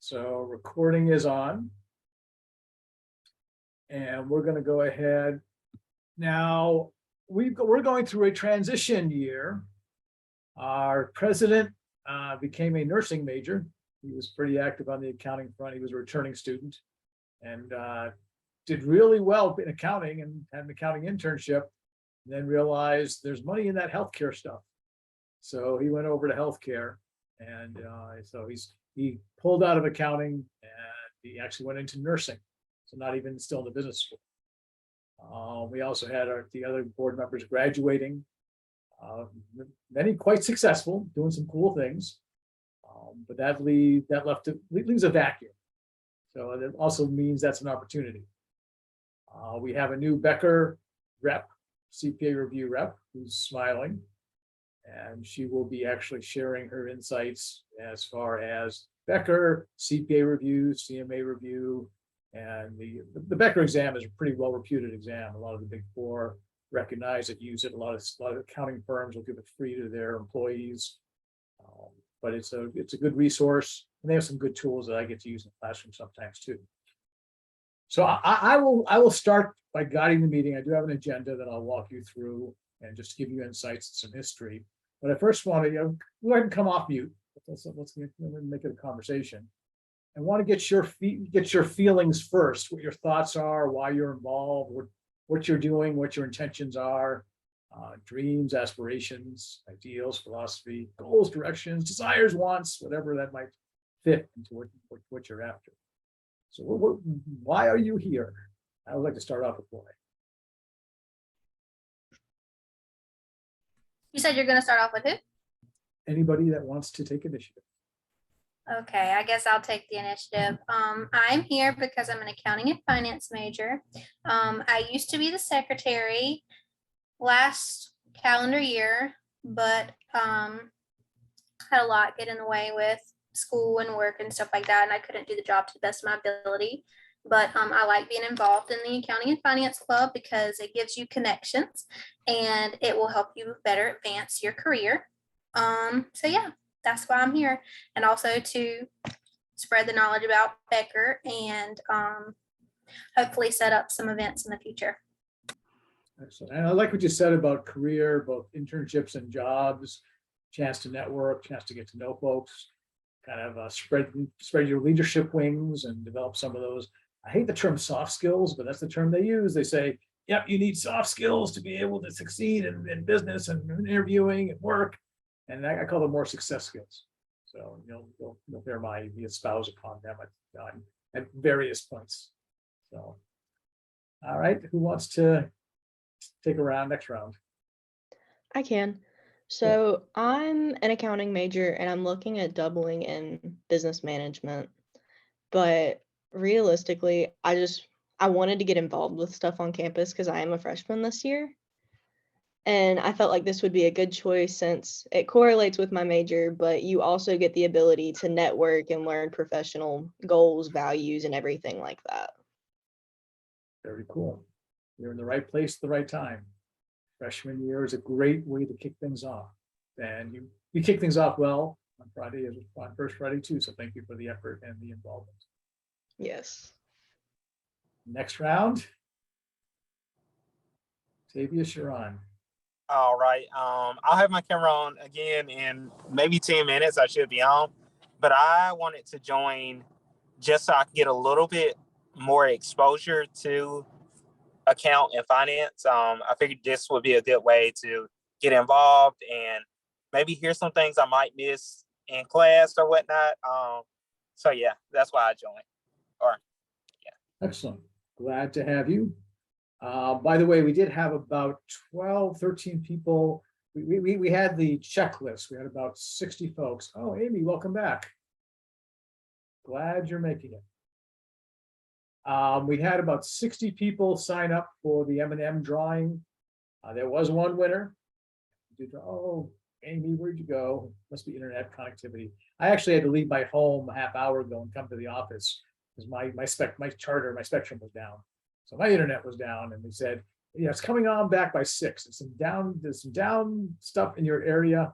So recording is on. And we're going to go ahead. Now, we're going through a transition year. Our president became a nursing major. He was pretty active on the accounting front. He was a returning student and did really well in accounting and had an accounting internship, and then realized there's money in that healthcare stuff. So he went over to healthcare, and so he pulled out of accounting and he actually went into nursing. So not even still in the business school. We also had the other board members graduating, many quite successful, doing some cool things, but that leaves a vacuum. So that also means that's an opportunity. We have a new Becker rep, CPA review rep, who's smiling, and she will be actually sharing her insights as far as Becker, CPA review, CMA review, and the Becker exam is a pretty well-reputed exam. A lot of the big four recognize it, use it. A lot of accounting firms will give it free to their employees, but it's a good resource, and they have some good tools that I get to use in the classroom sometimes too. So I will start by guiding the meeting. I do have an agenda that I'll walk you through and just give you insights and some history. But I first want to go ahead and come off mute. Let's make it a conversation. I want to get your feelings first, what your thoughts are, why you're involved, what you're doing, what your intentions are, dreams, aspirations, ideals, philosophy, goals, directions, desires, wants, whatever that might fit into what you're after. So why are you here? I would like to start off with why. You said you're going to start off with who? Anybody that wants to take initiative. Okay, I guess I'll take the initiative. I'm here because I'm an accounting and finance major. I used to be the secretary last calendar year, but had a lot get in the way with school and work and stuff like that, and I couldn't do the job to the best of my ability. But I like being involved in the accounting and finance club because it gives you connections and it will help you better advance your career. So yeah, that's why I'm here, and also to spread the knowledge about Becker and hopefully set up some events in the future. Excellent. And I like what you said about career, both internships and jobs, chance to network, chance to get to know folks, kind of spread your leadership wings and develop some of those. I hate the term soft skills, but that's the term they use. They say, yep, you need soft skills to be able to succeed in business and interviewing and work. And I call them more success skills. So you'll bear my espouse upon them at various points. So, all right, who wants to take a round, next round? I can. So I'm an accounting major and I'm looking at doubling in business management. But realistically, I wanted to get involved with stuff on campus because I am a freshman this year. And I felt like this would be a good choice since it correlates with my major, but you also get the ability to network and learn professional goals, values, and everything like that. Very cool. You're in the right place at the right time. Freshman year is a great way to kick things off. And you kick things off well on Friday, as on first Friday too. So thank you for the effort and the involvement. Yes. Next round. Octavius, you're on. All right. I'll have my camera on again in maybe 10 minutes. I should be on, but I wanted to join just so I can get a little bit more exposure to account and finance. I figured this would be a good way to get involved and maybe hear some things I might miss in class or whatnot. So yeah, that's why I joined. Excellent. Glad to have you. By the way, we did have about 12, 13 people. We had the checklist. We had about 60 folks. Oh, Amy, welcome back. Glad you're making it. We had about 60 people sign up for the M&M drawing. There was one winner. Oh, Amy, where'd you go? Must be internet connectivity. I actually had to leave my home a half hour ago and come to the office because my spectrum was down. So my internet was down, and they said, yeah, it's coming on back by 6. There's some down stuff in your area.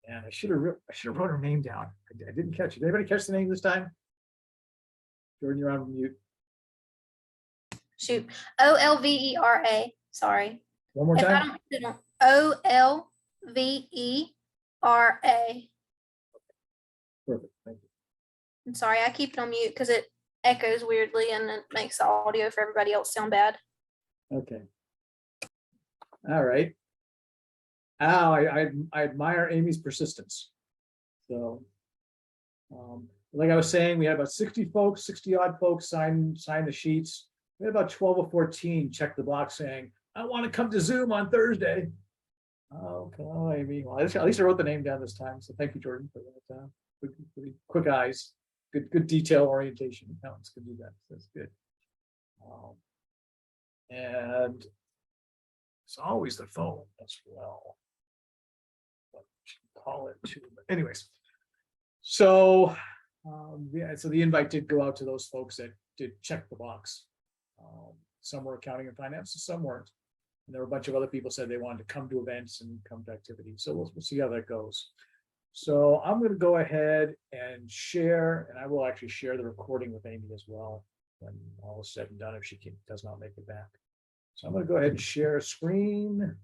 And I should have wrote her name down. I didn't catch it. Did anybody catch the name this time? Jordan, you're on mute. Shoot. OLVERA. Sorry. One more If I time. don't put it on OLVERA. Perfect. Thank you. I'm sorry, I keep it on mute because it echoes weirdly and it makes the audio for everybody else sound bad. Okay. All right. Al, I admire Amy's persistence. So, like I was saying, we had about 60 folks, 60 odd folks sign the sheets. We had about 12 or 14 check the box saying, I want to come to Zoom on Thursday. Oh, come on, Amy. Well, at least I wrote the name down this time. So thank you, Jordan, for that. Quick eyes, good detail orientation. Accountants can do that. That's good. And it's always the phone as well. What should we call it too? But anyways, so yeah, so the invite did go out to those folks that did check the box. Some were accounting and finance, and some weren't. And there were a bunch of other people said they wanted to come to events and come to activities. So we'll see how that goes. So I'm going to go ahead and share, and I will actually share the recording with Amy as well when all is said and done if she does not make it back. So I'm going to go ahead and share a screen,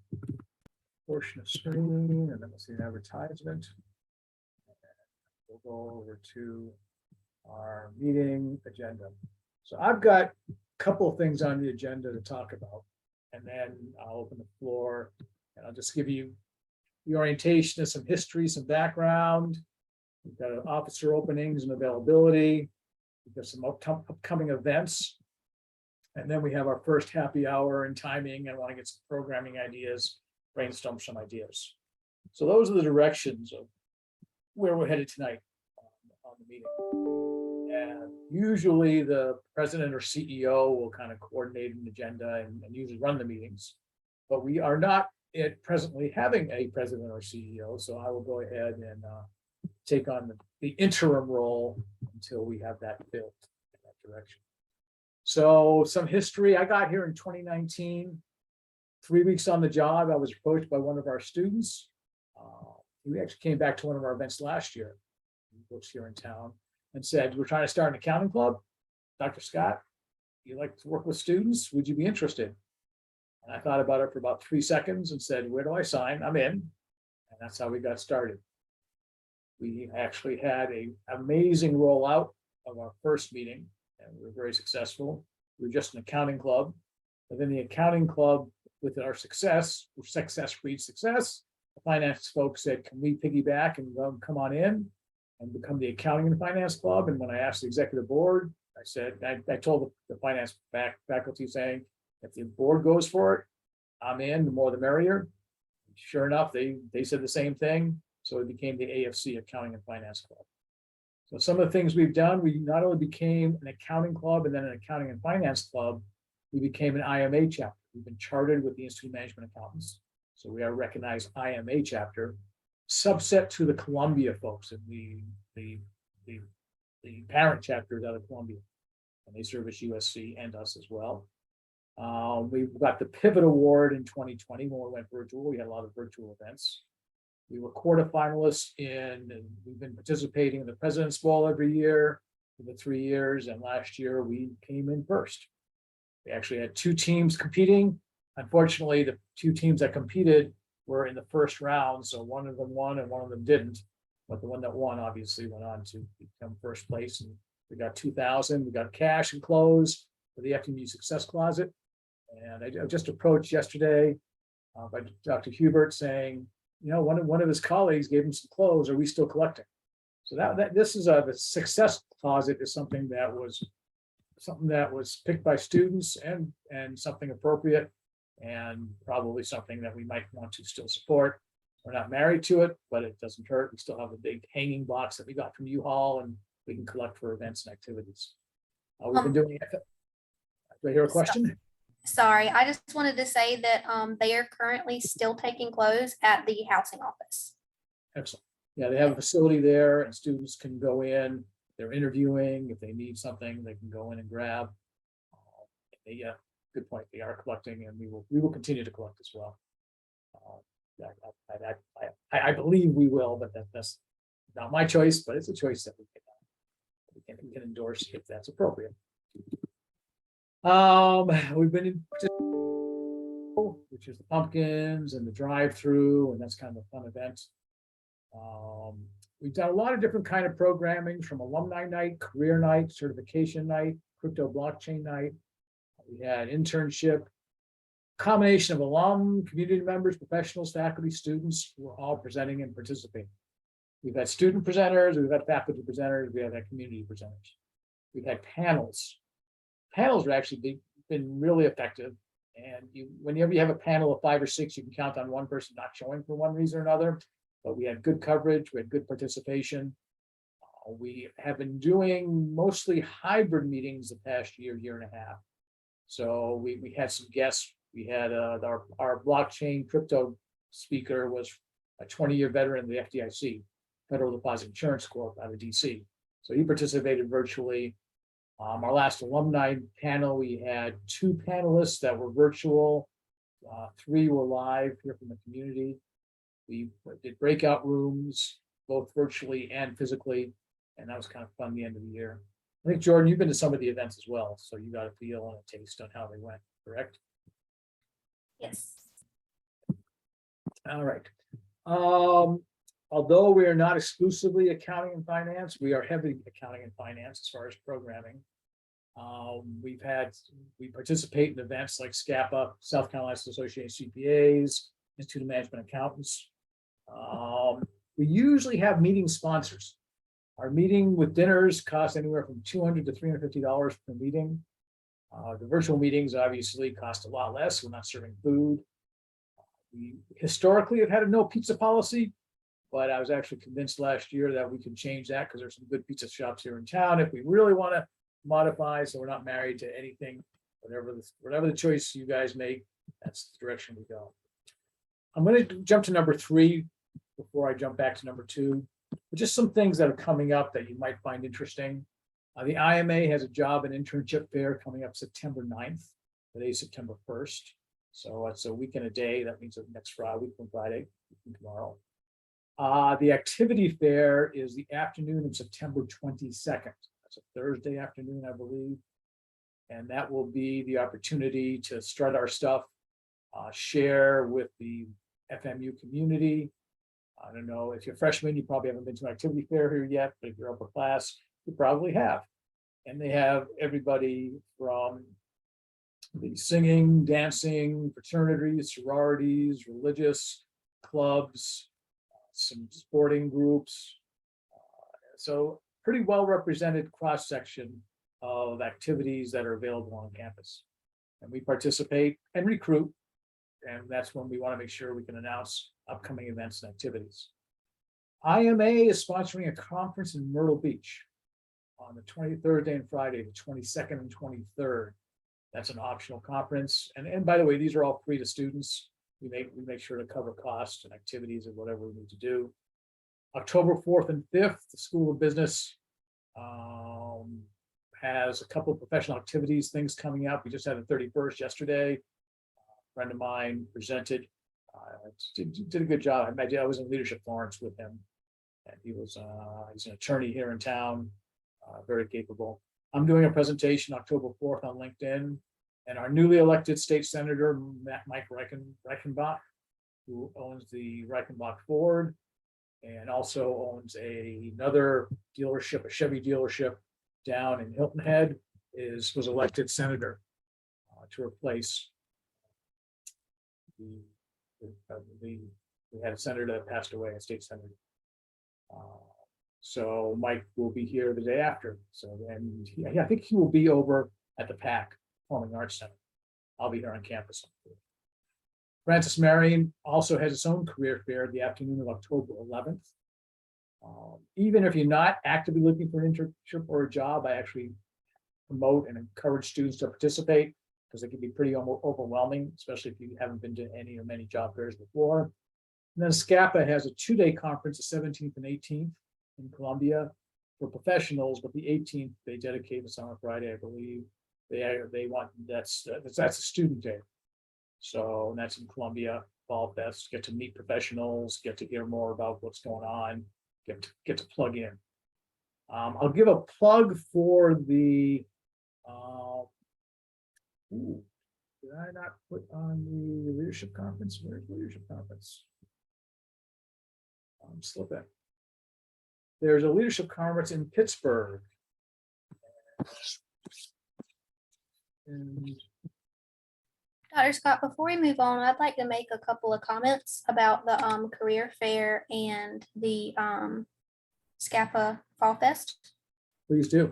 portion of screen, and then we'll see an advertisement. We'll go over to our meeting agenda. So I've got a couple of things on the agenda to talk about, and then I'll open the floor and I'll just give you the orientation of some history, some background. We've got officer openings and availability. We've got some upcoming events. And then we have our first happy hour and timing. I want to get some programming ideas, brainstorm some ideas. So those are the directions of where we're headed tonight on the meeting. And usually the president or CEO will kind of coordinate an agenda and usually run the meetings. But we are not presently having a president or CEO, so I will go ahead and take on the interim role until we have that built in that direction. So some history. I got here in 2019. 3 weeks on the job, I was approached by one of our students. We actually came back to one of our events last year, folks here in town, and said, we're trying to start an accounting club. Dr. Scott, you like to work with students? Would you be interested? And I thought about it for about 3 seconds and said, where do I sign? I'm in. And that's how we got started. We actually had an amazing rollout of our first meeting, and we were very successful. We were just an accounting club. But then the accounting club, with our success breeds success. The finance folks said, can we piggyback and come on in and become the accounting and finance club? And when I asked the executive board, I said, I told the finance faculty saying, if the board goes for it, I'm in, the more the merrier. Sure enough, they said the same thing. So it became the AFC Accounting and Finance Club. So some of the things we've done, we not only became an accounting club and then an accounting and finance club, we became an IMA chapter. We've been chartered with the Institute of Management Accountants. So we are a recognized IMA chapter, subset to the Columbia folks and the parent chapters out of Columbia. And they service USC and us as well. We got the Pivot Award in 2020 when we went virtual. We had a lot of virtual events. We were quarterfinalists and we've been participating in the President's Ball every year for the 3 years. And last year we came in first. We actually had 2 teams competing. Unfortunately, the 2 teams that competed were in the first round. So one of them won and one of them didn't. But the one that won obviously went on to become first place. And we got $2,000. We got cash and clothes for the FMU Success Closet. And I just approached yesterday by Dr. Hubert saying, you know, one of his colleagues gave him some clothes. Are we still collecting? So this is the Success Closet is something that was picked by students and something appropriate and probably something that we might want to still support. We're not married to it, but it doesn't hurt. We still have a big hanging box that we got from U-Haul and we can collect for events and activities. We've been doing it. Do I hear a question? Sorry, I just wanted to say that they are currently still taking clothes at the housing office. Excellent. Yeah, they have a facility there and students can go in. They're interviewing. If they need something, they can go in and grab. Yeah, good point. They are collecting and we will continue to collect as well. I believe we will, but that's not my choice, but it's a choice that we and we can endorse if that's appropriate. We've been in, which is the pumpkins and the drive-through, and that's kind of a fun event. We've done a lot of different kind of programming, from alumni night, career night, certification night, crypto blockchain night. We had internship, combination of alum, community members, professionals, faculty, students who are all presenting and participating. We've had student presenters, we've had faculty presenters, we have had community presenters. We've had panels. Panels are actually been really effective. And whenever you have a panel of 5 or 6, you can count on one person not showing for one reason or another. But we had good coverage, we had good participation. We have been doing mostly hybrid meetings the past year and a half. So we had some guests. We had our blockchain crypto speaker was a 20-year veteran of the FDIC, Federal Deposit Insurance Corp, out of DC. So he participated virtually. Our last alumni panel, we had 2 panelists that were virtual, 3 were live here from the community. We did breakout rooms, both virtually and physically, and that was kind of fun the end of the year. I think, Jordan, you've been to some of the events as well, so you got a feel and a taste on how they went, correct? Yes. All right. Although we are not exclusively accounting and finance, we are heavy accounting and finance as far as programming. We participate in events like SCAPA, South Carolina Association of CPAs, Institute of Management Accountants. We usually have meeting sponsors. Our meeting with dinners cost anywhere from $200 to $350 per meeting. The virtual meetings obviously cost a lot less. We're not serving food. We historically have had a no pizza policy, but I was actually convinced last year that we can change that because there's some good pizza shops here in town if we really want to modify, so we're not married to anything. Whatever the choice you guys make, that's the direction we go. I'm going to jump to number 3 before I jump back to number 2. But just some things that are coming up that you might find interesting. The IMA has a job and internship fair coming up September 9th. Today's September 1st. So it's a week and a day. That means next Friday, week from Friday, week from tomorrow. The activity fair is the afternoon of September 22nd. That's a Thursday afternoon, I believe. And that will be the opportunity to strut our stuff, share with the FMU community. I don't know, if you're a freshman, you probably haven't been to an activity fair here yet, but if you're upper class, you probably have. And they have everybody from the singing, dancing, fraternities, sororities, religious clubs, some sporting groups. So pretty well represented cross-section of activities that are available on campus. And we participate and recruit. And that's when we want to make sure we can announce upcoming events and activities. IMA is sponsoring a conference in Myrtle Beach on the 23rd day and Friday, the 22nd and 23rd. That's an optional conference. And by the way, these are all free to students. We make sure to cover costs and activities and whatever we need to do. October 4th and 5th, the School of Business has a couple of professional activities, things coming up. We just had the 31st yesterday. A friend of mine presented, did a good job. I was in Leadership Florence with him, and he's an attorney here in town, very capable. I'm doing a presentation October 4th on LinkedIn, and our newly elected state senator, Mike Reichenbach, who owns the Reichenbach Ford, and also owns another dealership, a Chevy dealership down in Hilton Head, was elected senator to replace we had a senator that passed away, a state senator. So Mike will be here the day after. So then I think he will be over at the PAC Performing Arts Center. I'll be here on campus. Francis Marion also has its own career fair the afternoon of October 11th. Even if you're not actively looking for an internship or a job, I actually promote and encourage students to participate because it can be pretty overwhelming, especially if you haven't been to any or many job fairs before. And then SCAPA has a 2-day conference, the 17th and 18th in Columbia for professionals, but the 18th they dedicate to Summer Friday, I believe. They want that's a student day. So that's in Columbia, Fall Fest. Get to meet professionals, get to hear more about what's going on, get to plug in. I'll give a plug for the, did I not put on the leadership conference? Where's the leadership conference? I'm slipping. There's a leadership conference in Pittsburgh. And Dr. Scott, before we move on, I'd like to make a couple of comments about the career fair and the SCAPA Fall Fest. please do.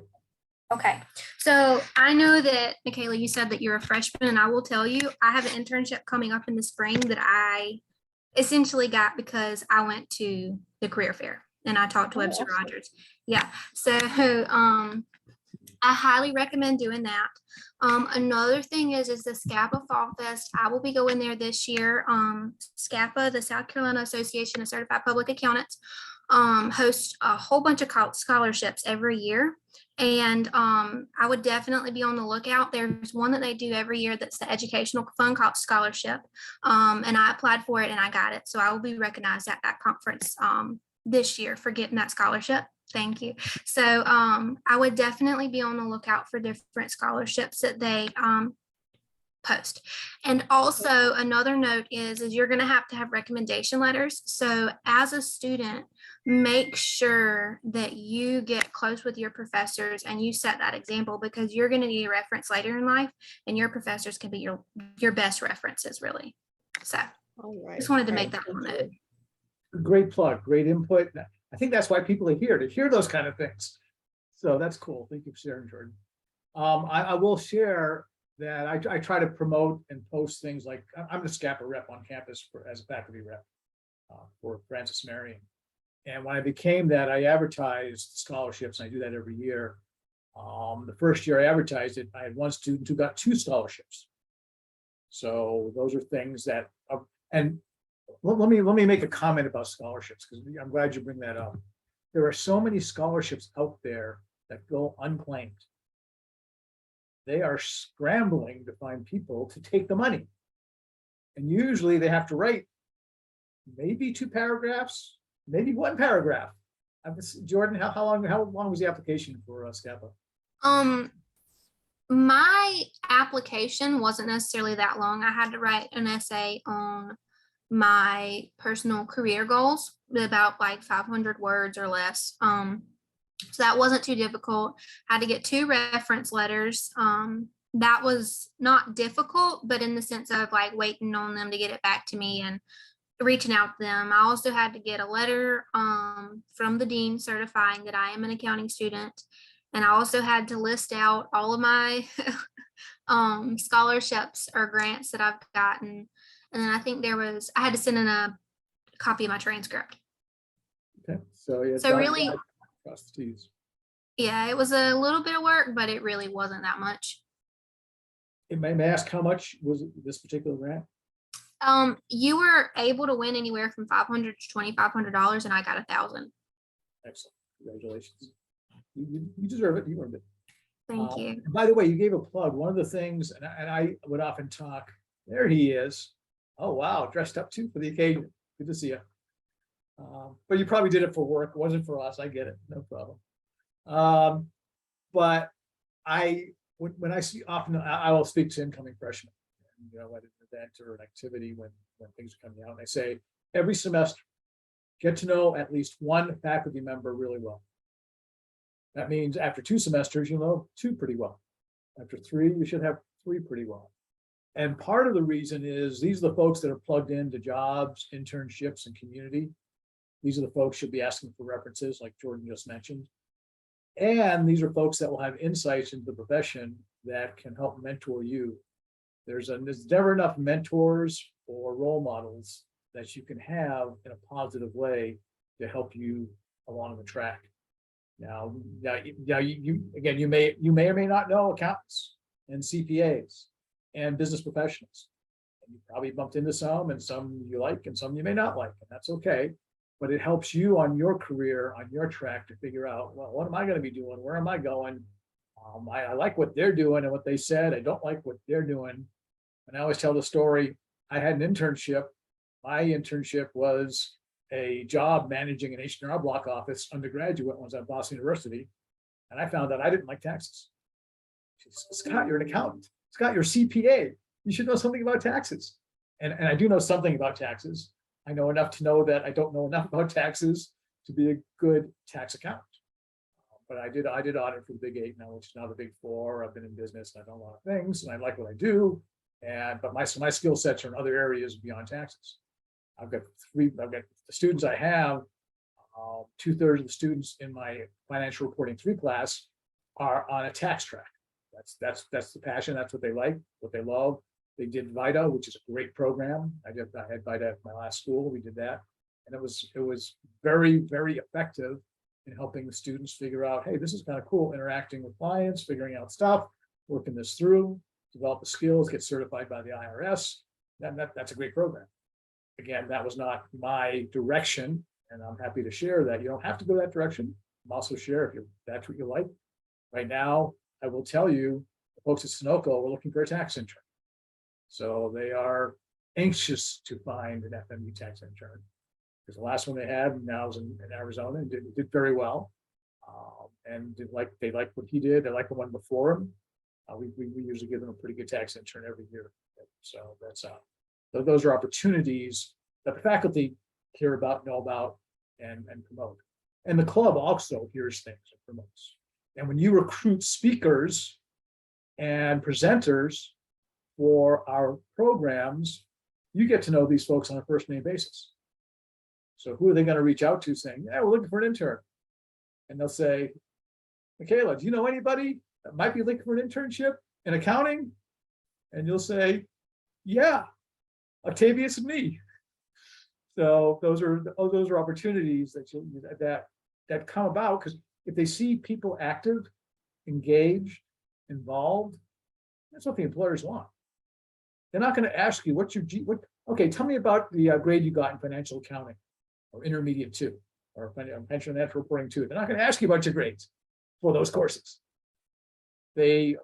Okay, so I know that, Michaela, you said that you're a freshman, and I will tell you, I have an internship coming up in the spring that I essentially got because I went to the career fair and I talked to Webster awesome. Rogers. Yeah, so I highly recommend doing that. Another thing is the SCAPA Fall Fest. I will be going there this year. SCAPA, the South Carolina Association of Certified Public Accountants, hosts a whole bunch of scholarships every year. And I would definitely be on the lookout. There's one that they do every year that's the Educational Fund Scholarship. And I applied for it and I got it. So I will be recognized at that conference this year for getting that scholarship. Thank you. So I would definitely be on the lookout for different scholarships that they post. And also another note is you're going to have recommendation letters. So as a student, make sure that you get close with your professors and you set that example, because you're going to need a reference later in life, and your professors can be your best references, really. So All right. just wanted to make that note. Great plug, great input. I think that's why people are here, to hear those kind of things. So that's cool. Thank you for sharing, Jordan. I will share that I try to promote and post things like, I'm the SCAPA rep on campus as a faculty rep for Francis Marion. And when I became that, I advertised scholarships, and I do that every year. The first year I advertised it, I had one student who got 2 scholarships. So those are things that, and let me make a comment about scholarships, because I'm glad you bring that up. There are so many scholarships out there that go unclaimed. They are scrambling to find people to take the money. And usually they have to write maybe 2 paragraphs, maybe 1 paragraph. Jordan, how long was the application for SCAPA? My application wasn't necessarily that long. I had to write an essay on my personal career goals, about like 500 words or less. So that wasn't too difficult. I had to get 2 reference letters. That was not difficult, but in the sense of like waiting on them to get it back to me and reaching out to them. I also had to get a letter from the dean certifying that I am an accounting student. And I also had to list out all of my scholarships or grants that I've gotten. And then I think I had to send in a copy of my transcript. Okay, so yeah, So really, cross the T's. Yeah, it was a little bit of work, but it really wasn't that much. May I ask how much was this particular grant? You were able to win anywhere from $500 to $2,500, and I got $1,000. Excellent, congratulations. You deserve it. You earned it. Thank you. By the way, you gave a plug. One of the things, and I would often talk. There he is. Oh wow, dressed up too for the occasion. Good to see you. But you probably did it for work. It wasn't for us. I get it. No problem. But when I see often, I will speak to incoming freshmen, at an event or an activity when things are coming out, and I say every semester, get to know at least 1 faculty member really well. That means after 2 semesters, you'll know 2 pretty well. After 3, you should have 3 pretty well. And part of the reason is these are the folks that are plugged into jobs, internships, and community. These are the folks you'll be asking for references, like Jordan just mentioned. And these are folks that will have insights into the profession that can help mentor you. There's never enough mentors or role models that you can have in a positive way to help you along the track. Now you may or may not know accountants and CPAs and business professionals. And you probably bumped into some, and some you like and some you may not like, and that's okay. But it helps you on your career, on your track, to figure out, well, what am I going to be doing? Where am I going? I like what they're doing and what they said. I don't like what they're doing. And I always tell the story. I had an internship. My internship was a job managing an H&R Block office undergraduate when I was at Boston University. And I found that I didn't like taxes. She said, Scott, you're an accountant. Scott, you're a CPA. You should know something about taxes. And I do know something about taxes. I know enough to know that I don't know enough about taxes to be a good tax accountant. But I did audit for the Big 8 now, which is now the Big 4. I've been in business and I've done a lot of things and I like what I do. But my skill sets are in other areas beyond taxes. I've got the students I have, 2/3 of the students in my financial reporting 3 class are on a tax track. That's the passion. That's what they like, what they love. They did VITA, which is a great program. I had VITA at my last school. We did that. And it was very, very effective in helping the students figure out, hey, this is kind of cool, interacting with clients, figuring out stuff, working this through, develop the skills, get certified by the IRS. That's a great program. Again, that was not my direction, and I'm happy to share that. You don't have to go that direction. I'm also share if that's what you like. Right now, I will tell you, the folks at Sunoco are looking for a tax intern. So they are anxious to find an FMU tax intern. Because the last one they had now was in Arizona and did very well. And they like what he did. They like the one before him. We usually give them a pretty good tax intern every year. So those are opportunities that the faculty care about, know about, and promote. And the club also hears things and promotes. And when you recruit speakers and presenters for our programs, you get to know these folks on a first name basis. So who are they going to reach out to saying, yeah, we're looking for an intern? And they'll say, Michaela, do you know anybody that might be looking for an internship in accounting? And you'll say, yeah, Octavius and me. So those are opportunities that come about, because if they see people active, engaged, involved, that's what the employers want. They're not going to ask you okay, tell me about the grade you got in financial accounting or intermediate 2 or pension and financial reporting 2. They're not going to ask you about your grades for those courses. They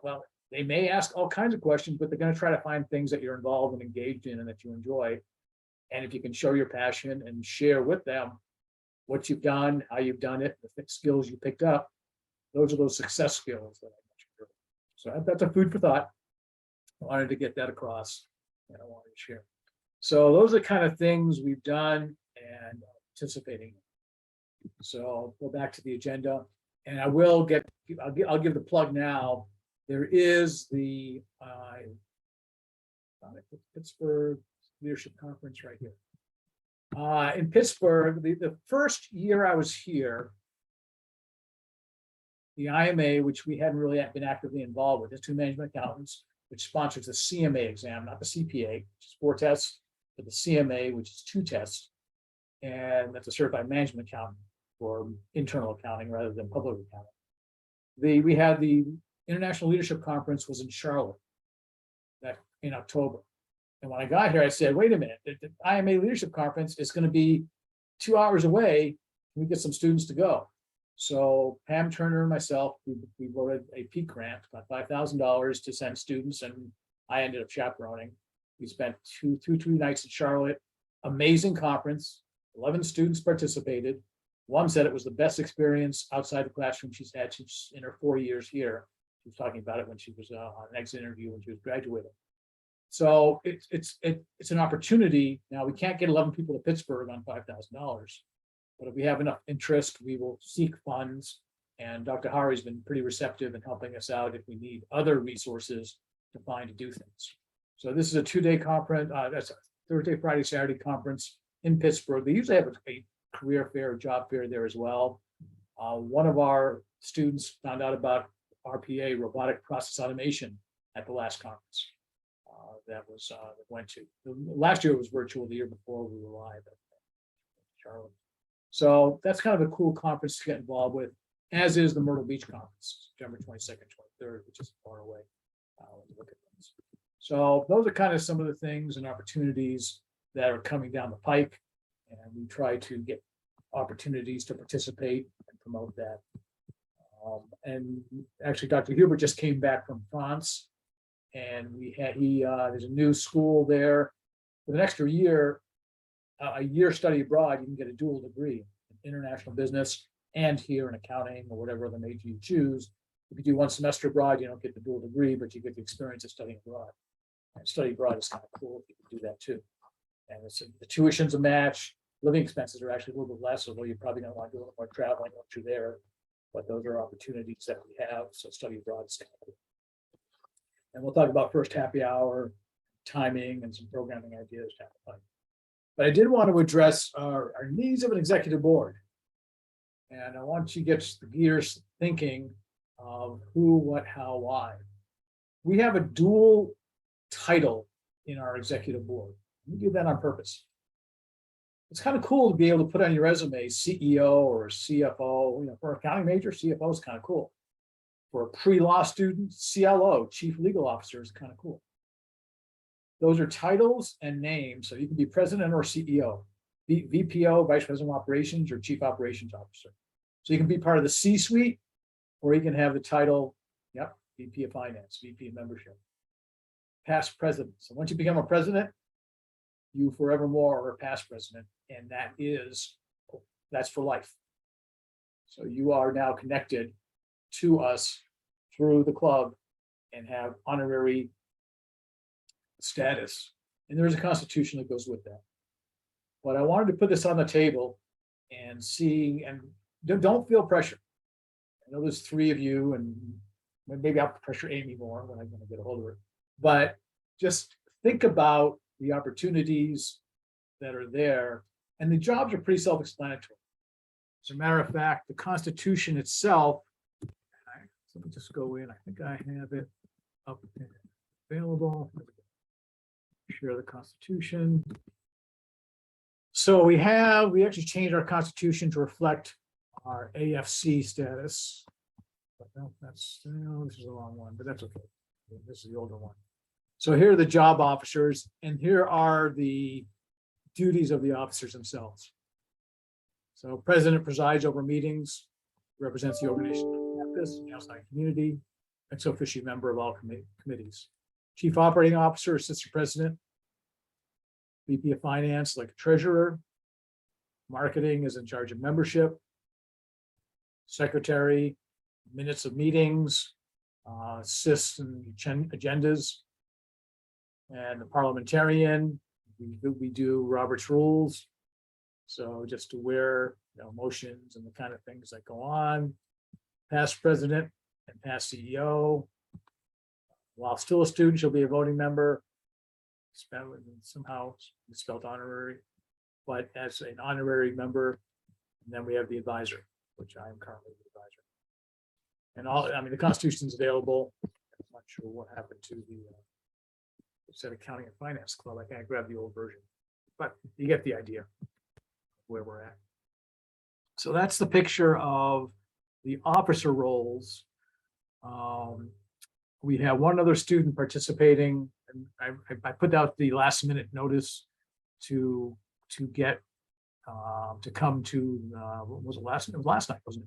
may ask all kinds of questions, but they're going to try to find things that you're involved and engaged in and that you enjoy. And if you can show your passion and share with them what you've done, how you've done it, the skills you picked up, those are those success skills that I mentioned earlier. So that's a food for thought. I wanted to get that across and I wanted to share. So those are the kind of things we've done and participating. So I'll go back to the agenda and I'll give the plug now. There is the Pittsburgh Leadership Conference right here. In Pittsburgh, the first year I was here, the IMA, which we hadn't really been actively involved with, Institute of Management Accountants, which sponsors the CMA exam, not the CPA, which is 4 tests, but the CMA, which is 2 tests. And that's a certified management accountant for internal accounting rather than public accounting. We had the International Leadership Conference was in Charlotte in October. And when I got here, I said, wait a minute, the IMA Leadership Conference is going to be 2 hours away. Can we get some students to go? So Pam Turner and myself, we wrote a peak grant, about $5,000 to send students, and I ended up chaperoning. We spent two nights in Charlotte. Amazing conference. 11 students participated. One said it was the best experience outside the classroom she's had in her 4 years here. She was talking about it when she was on an exit interview when she was graduating. So it's an opportunity. Now we can't get 11 people to Pittsburgh on $5,000, but if we have enough interest, we will seek funds. And Dr. Hari's been pretty receptive in helping us out if we need other resources to do things. So this is a 2-day conference. That's a Thursday, Friday, Saturday conference in Pittsburgh. They usually have a career fair, job fair there as well. One of our students found out about RPA, robotic process automation, at the last conference that went to. Last year it was virtual. The year before we were live at Charlotte. So that's kind of a cool conference to get involved with, as is the Myrtle Beach conference, September 22nd, 23rd, which is far away. Look at things. So those are kind of some of the things and opportunities that are coming down the pike, and we try to get opportunities to participate and promote that. And actually, Dr. Hubert just came back from France, and there's a new school there. For the next year, a year study abroad, you can get a dual degree in international business and here in accounting or whatever other major you choose. If you do one semester abroad, you don't get the dual degree, but you get the experience of studying abroad. And study abroad is kind of cool if you can do that too. And the tuition's a match. Living expenses are actually a little bit less, although you're probably going to want to do a little more traveling once you're there. But those are opportunities that we have. So study abroad is kind of cool. And we'll talk about first happy hour, timing, and some programming ideas down the line. But I did want to address our needs of an executive board. And I want you to get the gears thinking of who, what, how, why. We have a dual title in our executive board. We do that on purpose. It's kind of cool to be able to put on your resume CEO or CFO. You know, for an accounting major, CFO is kind of cool. For a pre-law student, CLO, Chief Legal Officer, is kind of cool. Those are titles and names, so you can be president or CEO, VPO, Vice President of Operations, or Chief Operations Officer. So you can be part of the C-suite, or you can have the title, yep, VP of Finance, VP of Membership, past president. So once you become a president, you forevermore are a past president, and that's for life. So you are now connected to us through the club and have honorary status. And there's a constitution that goes with that. But I wanted to put this on the table and see, and don't feel pressure. I know there's three of you, and maybe I'll pressure Amy more when I'm going to get a hold of her. But just think about the opportunities that are there, and the jobs are pretty self-explanatory. As a matter of fact, the Constitution itself, let me just go in. I think I have it up there, available. Share the Constitution. So we actually changed our Constitution to reflect our AFC status. But no, this is the wrong one, but that's okay. This is the older one. So here are the job officers, and here are the duties of the officers themselves. So president presides over meetings, represents the organization on campus, the outside community, ex officio member of all committees. Chief operating officer, assistant president, VP of finance, like a treasurer. Marketing is in charge of membership. Secretary, minutes of meetings, assists in agendas. And the parliamentarian, we do Robert's rules. So just aware, motions and the kind of things that go on. Past president and past CEO. While still a student, she'll be a voting member. Somehow spelled honorary, but as an honorary member. And then we have the advisor, which I am currently the advisor. And the Constitution's available. I'm not sure what happened to the said accounting and finance club. I can't grab the old version, but you get the idea where we're at. So that's the picture of the officer roles. We have one other student participating, and I put out the last minute notice to get to come to what was it last? It was last night, wasn't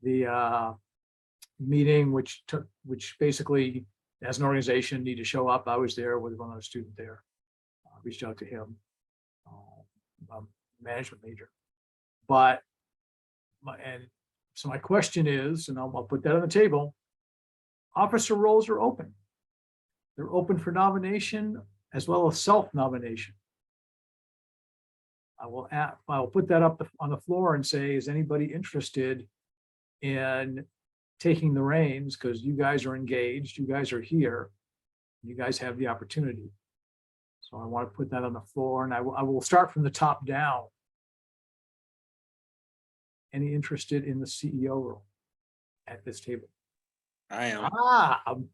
it? The meeting, which basically, as an organization, need to show up. I was there with one other student there. Reached out to him, management major. So my question is, and I'll put that on the table. Officer roles are open. They're open for nomination as well as self-nomination. I will put that up on the floor and say, is anybody interested in taking the reins? Because you guys are engaged, you guys are here, you guys have the opportunity. So I want to put that on the floor, and I will start from the top down. Any interested in the CEO role at this table? I am.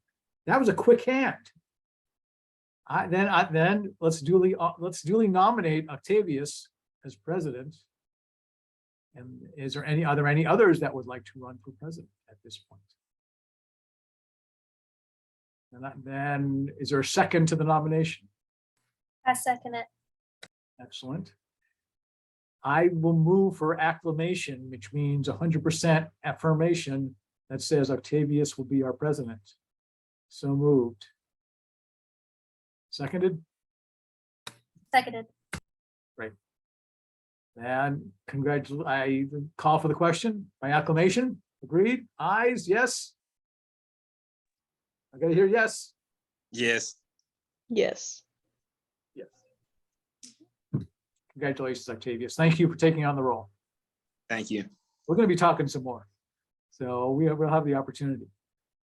That was a quick hand. Then let's duly nominate Octavius as president. And are there any others that would like to run for president at this point? And then is there a second to the nomination? I second it. Excellent. I will move for acclamation, which means 100% affirmation that says Octavius will be our president. So moved. Seconded? Seconded. Right. And I call for the question by acclamation. Agreed? Ayes? Yes? I gotta hear yes. Yes. Yes. Yes. Congratulations, Octavius. Thank you for taking on the role. Thank you. We're gonna be talking some more. So we'll have the opportunity.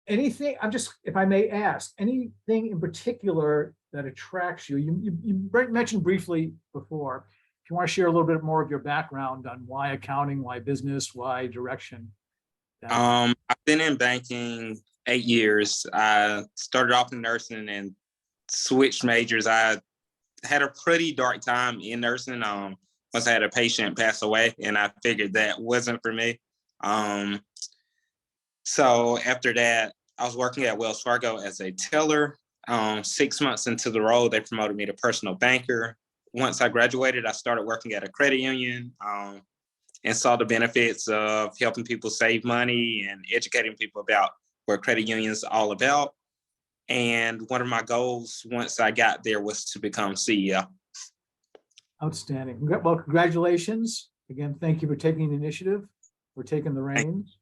Anything, if I may ask, anything in particular that attracts you? You mentioned briefly before. If you want to share a little bit more of your background on why accounting, why business, why direction. I've been in banking 8 years. I started off in nursing and switched majors. I had a pretty dark time in nursing. Once I had a patient pass away, and I figured that wasn't for me. So after that, I was working at Wells Fargo as a teller. 6 months into the role, they promoted me to personal banker. Once I graduated, I started working at a credit union and saw the benefits of helping people save money and educating people about what credit unions are all about. And one of my goals once I got there was to become CEO. Outstanding. Well, congratulations. Again, thank you for taking the initiative, for taking the reins.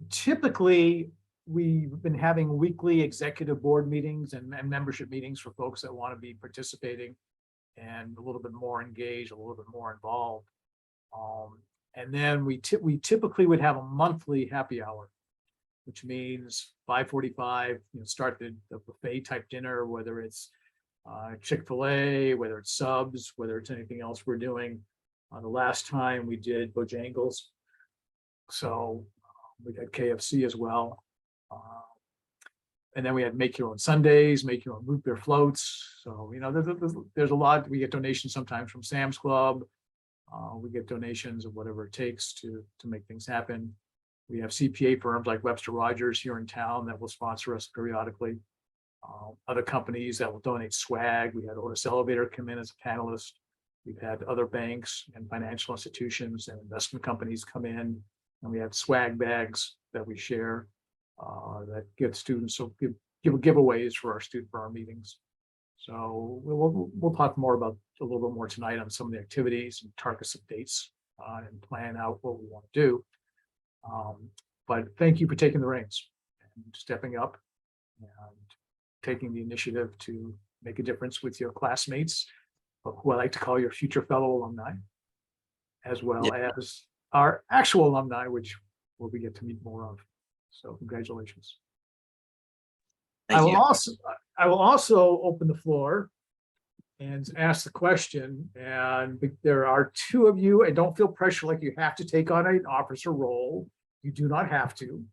Typically, we've been having weekly executive board meetings and membership meetings for folks that want to be participating and a little bit more engaged, a little bit more involved. And then we typically would have a monthly happy hour, which means 5:45, start the buffet type dinner, whether it's Chick-fil-A, whether it's subs, whether it's anything else we're doing. The last time we did Bojangles. So we had KFC as well. And then we had make your own sundaes, make your own root beer floats. So, there's a lot. We get donations sometimes from Sam's Club. We get donations of whatever it takes to make things happen. We have CPA firms like Webster Rogers here in town that will sponsor us periodically. Other companies that will donate swag. We had Otis Elevator come in as a panelist. We've had other banks and financial institutions and investment companies come in, and we have swag bags that we share that get students, so give giveaways for our meetings. So we'll talk more about a little bit more tonight on some of the activities and target some dates and plan out what we want to do. But thank you for taking the reins and stepping up and taking the initiative to make a difference with your classmates, who I like to call your future fellow alumni, as well as our actual alumni, which we get to meet more of. So congratulations. I will also open the floor and ask the question. And there are two of you, and don't feel pressure like you have to take on an officer role. You do not have to,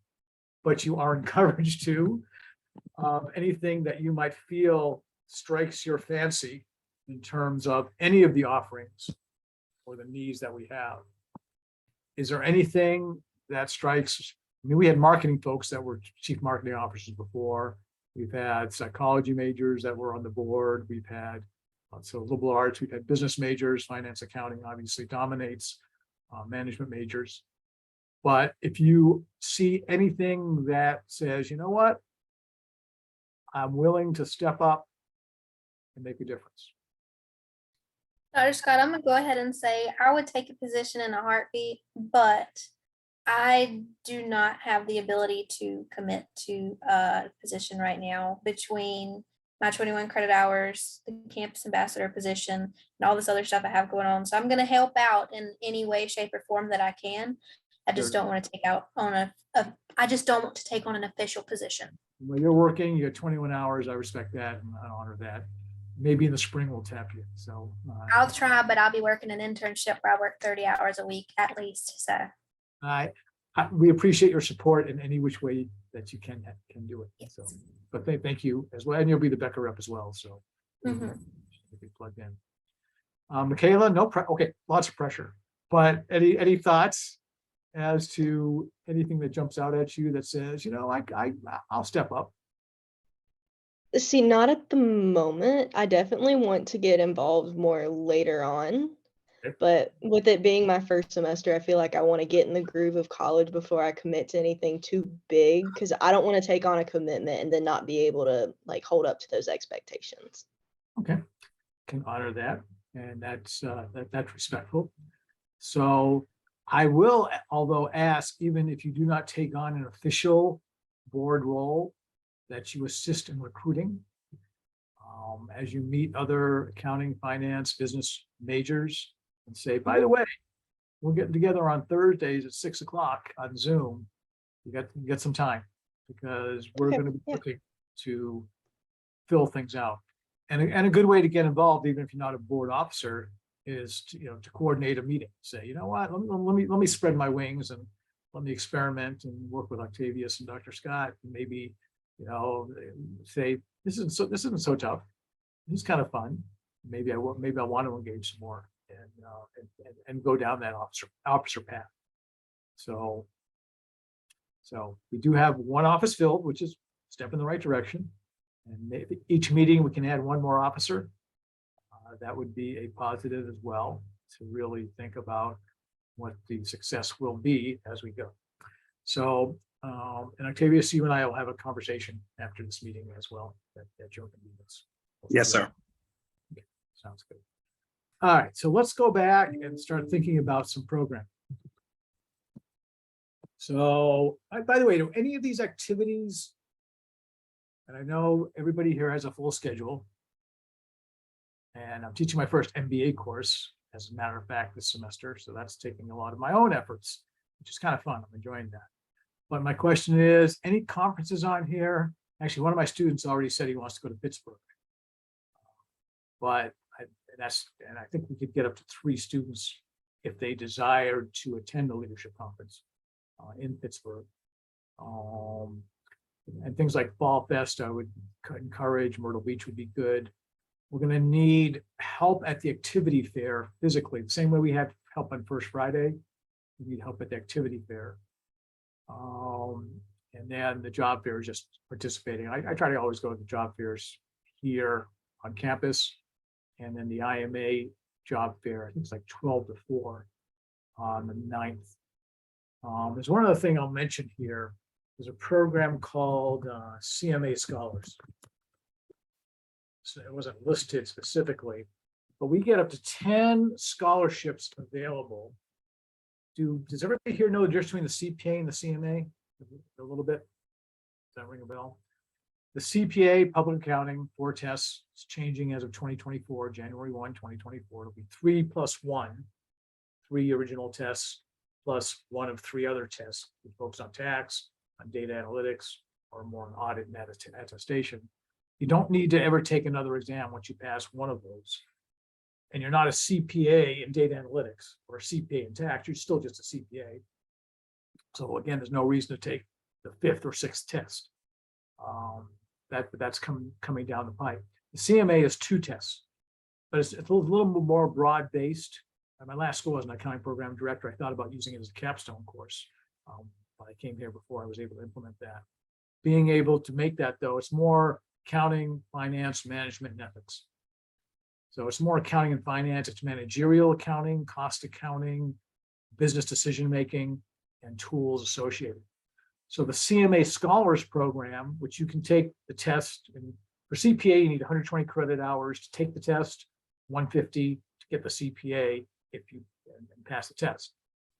but you are encouraged to. Anything that you might feel strikes your fancy in terms of any of the offerings or the needs that we have. Is there anything that strikes? I mean, we had marketing folks that were chief marketing officers before. We've had psychology majors that were on the board. We've had liberal arts. We've had business majors, finance, accounting, obviously dominates, management majors. But if you see anything that says, you know what, I'm willing to step up and make a difference. Dr. Scott, I'm gonna go ahead and say I would take a position in a heartbeat, but I do not have the ability to commit to a position right now between my 21 credit hours, the campus ambassador position, and all this other stuff I have going on. So I'm going to help out in any way, shape, or form that I can. I just don't want to take out on I just don't want to take on an official position. Well, you're working, you got 21 hours. I respect that and I honor that. Maybe in the spring we'll tap you. So I'll try, but I'll be working an internship where I work 30 hours a week at least. So we appreciate your support in any which way that you can do it. Yes. So, but thank you as well, and you'll be the Becker rep as well. So be plugged in. Michaela, okay, lots of pressure. But any thoughts as to anything that jumps out at you that says, I'll step up? See, not at the moment. I definitely want to get involved more later on. But with it being my first semester, I feel like I want to get in the groove of college before I commit to anything too big, because I don't want to take on a commitment and then not be able to hold up to those expectations. Okay, can honor that. and that's respectful. So I will, although ask, even if you do not take on an official board role, that you assist in recruiting. As you meet other accounting, finance, business majors and say, by the way, we're getting together on Thursdays at 6 o'clock on Zoom. You get some time because we're Okay, going to be yeah. looking to fill things out. And a good way to get involved, even if you're not a board officer, is to, to coordinate a meeting. Say, you know what, let me spread my wings and let me experiment and work with Octavius and Dr. Scott. And maybe, say this isn't so tough. This is kind of fun. Maybe I want to engage some more and go down that officer path. So we do have one office filled, which is a step in the right direction. And maybe each meeting we can add one more officer. That would be a positive as well, to really think about what the success will be as we go. So, and Octavius, you and I will have a conversation after this meeting as well at your convenience. Yes, sir. Okay, sounds good. All right, so let's go back and start thinking about some programming. So, by the way, do any of these activities, and I know everybody here has a full schedule, and I'm teaching my first MBA course, as a matter of fact, this semester. So that's taking a lot of my own efforts, which is kind of fun. I'm enjoying that. But my question is, any conferences on here? Actually, one of my students already said he wants to go to Pittsburgh. But I think we could get up to 3 students if they desired to attend the leadership conference in Pittsburgh. And things like Fall Fest, I would encourage. Myrtle Beach would be good. We're going to need help at the activity fair physically, the same way we had help on First Friday. We need help at the activity fair. And then the job fair is just participating. I try to always go to the job fairs here on campus. And then the IMA job fair, I think it's like 12 to 4 on the 9th. There's one other thing I'll mention here. There's a program called CMA Scholars. So it wasn't listed specifically, but we get up to 10 scholarships available. Does everybody here know the difference between the CPA and the CMA? A little bit? Does that ring a bell? The CPA, public accounting, 4 tests, it's changing as of 2024, January 1, 2024. It'll be 3 plus 1, 3 original tests, plus 1 of 3 other tests, which focus on tax, on data analytics, or more on audit and attestation. You don't need to ever take another exam once you pass one of those. And you're not a CPA in data analytics or a CPA in tax, you're still just a CPA. So again, there's no reason to take the 5th or 6th test. That's coming down the pipe. The CMA is 2 tests, but it's a little more broad-based. At my last school as an accounting program director, I thought about using it as a capstone course. When I came here before, I was able to implement that. Being able to make that, though, it's more accounting, finance, management, and ethics. So it's more accounting and finance. It's managerial accounting, cost accounting, business decision-making, and tools associated. So the CMA Scholars Program, which you can take the test, and for CPA, you need 120 credit hours to take the test, 150 to get the CPA if you pass the test.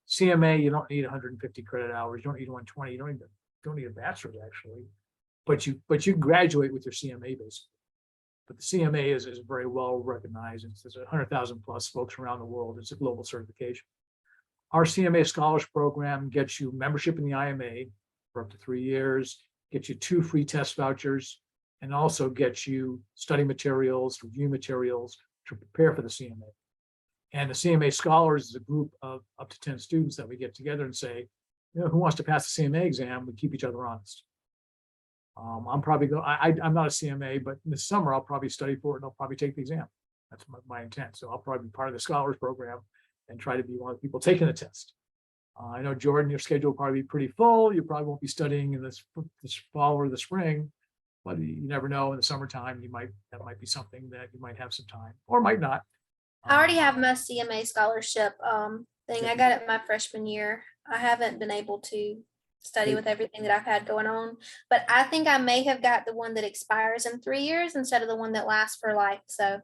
CMA, you don't need 150 credit hours. You don't need 120. You don't need a bachelor's actually, but you graduate with your CMA basically. But the CMA is very well recognized. There's 100,000 plus folks around the world. It's a global certification. Our CMA Scholars Program gets you membership in the IMA for up to 3 years, gets you 2 free test vouchers, and also gets you study materials, review materials to prepare for the CMA. And the CMA Scholars is a group of up to 10 students that we get together and say, who wants to pass the CMA exam? We keep each other honest. I'm probably I'm not a CMA, but in the summer I'll probably study for it and I'll probably take the exam. That's my intent. So I'll probably be part of the Scholars Program and try to be one of the people taking the test. I know, Jordan, your schedule will probably be pretty full. You probably won't be studying in this fall or the spring, but you never know. In the summertime, that might be something that you might have some time or might not. I already have my CMA scholarship thing. I got it my freshman year. I haven't been able to study with everything that I've had going on, but I think I may have got the one that expires in 3 years instead of the one that lasts for life. So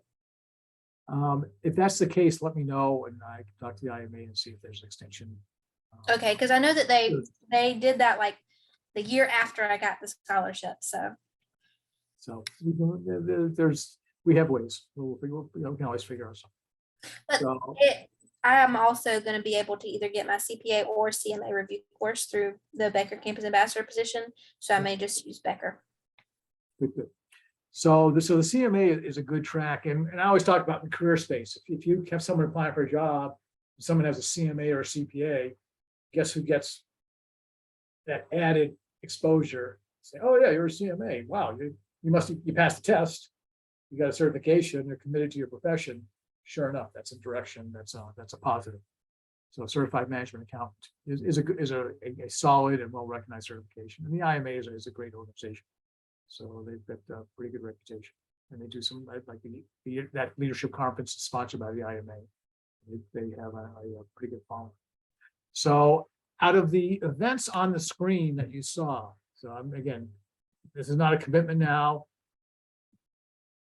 If that's the case, let me know and I can talk to the IMA and see if there's an extension. Okay, because I know that Sure. they did that like the year after I got the scholarship, so. So we have ways. We can always figure out something. But So, I am also going to be able to either get my CPA or CMA review course through the Becker Campus Ambassador position. So I may just use Becker. good. So the CMA is a good track, and I always talk about the career space. If you have someone applying for a job, someone has a CMA or a CPA, guess who gets that added exposure? Say, oh yeah, you're a CMA. Wow, you passed the test, you got a certification, you're committed to your profession. Sure enough, that's a direction that's a positive. So a certified management accountant is a solid and well-recognized certification, and the IMA is a great organization. So they've got a pretty good reputation, and they do some like that leadership conference is sponsored by the IMA. They have a pretty good following. So out of the events on the screen that you saw, so again, this is not a commitment now.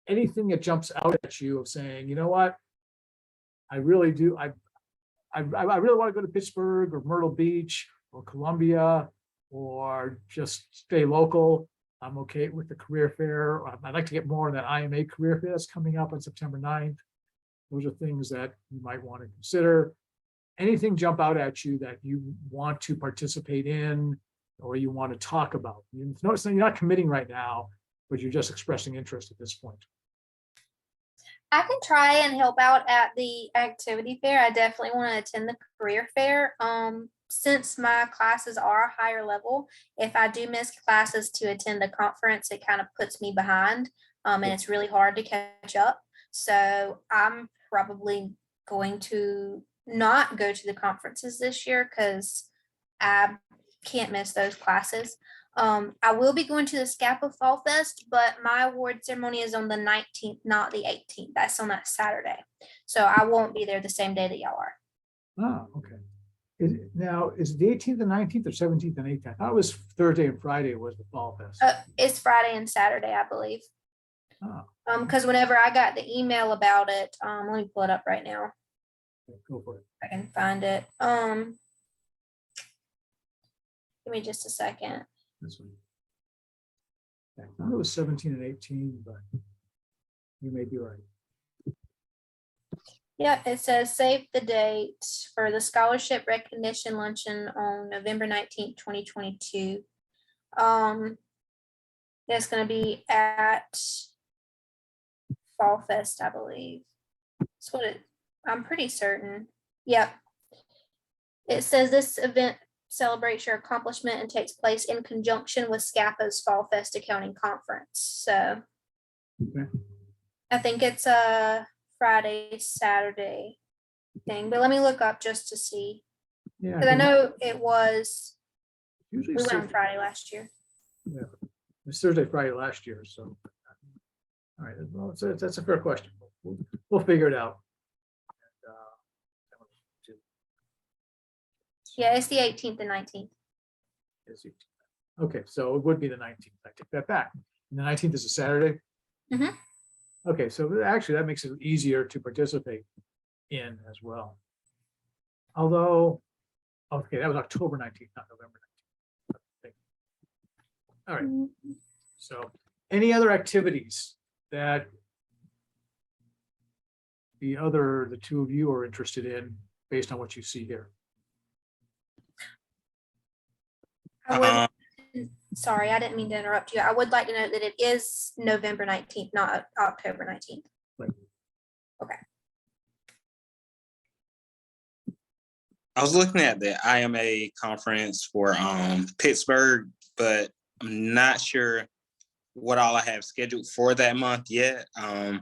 Anything that jumps out at you of saying, you know what, I really do, I really want to go to Pittsburgh or Myrtle Beach or Columbia or just stay local. I'm okay with the career fair. I'd like to get more on that IMA career fair that's coming up on September 9th. Those are things that you might want to consider. Anything jump out at you that you want to participate in or you want to talk about? Notice that you're not committing right now, but you're just expressing interest at this point. I can try and help out at the activity fair. I definitely want to attend the career fair. Since my classes are higher level, if I do miss classes to attend a conference, it kind of puts me behind. And it's really hard to catch up. So I'm probably going to not go to the conferences this year because I can't miss those classes. I will be going to the Scapa Fall Fest, but my award ceremony is on the 19th, not the 18th. That's on that Saturday. So I won't be there the same day that y'all are. Oh, okay. Now, is it the 18th and 19th or 17th and 18th? I thought it was Thursday and Friday was the Fall Fest. It's Friday and Saturday, I believe. Oh, Because whenever I got the email about it, let me pull it up right now. okay, go for it. I can find it. Give me just a second. This one. I thought it was 17 and 18, but you may be right. Yeah, it says save the date for the scholarship recognition luncheon on November 19th, 2022. That's going to be at Fall Fest, I believe. That's what I'm pretty certain. Yep. It says this event celebrates your accomplishment and takes place in conjunction with Scapa's Fall Fest Accounting Conference. So Okay. I think it's a Friday, Saturday thing, but let me look up just to see. Yeah. Because I know it was, Usually we it's went on Friday last year. Thursday, Friday last year. So, all right. Well, that's a fair question. We'll figure it out. Yeah, it's the 18th and 19th. Okay, so it would be the 19th. I take that back. And the 19th is a Saturday? Mhm. Okay, so actually that makes it easier to participate in as well. Although, okay, that was October 19th, not November 19th. All right, so any other activities that the two of you are interested in based on what you see here? Sorry, I didn't mean to interrupt you. I would like to note that it is November 19th, not October 19th. Right. Okay. I was looking at the IMA conference for Pittsburgh, but I'm not sure what all I have scheduled for that month yet. I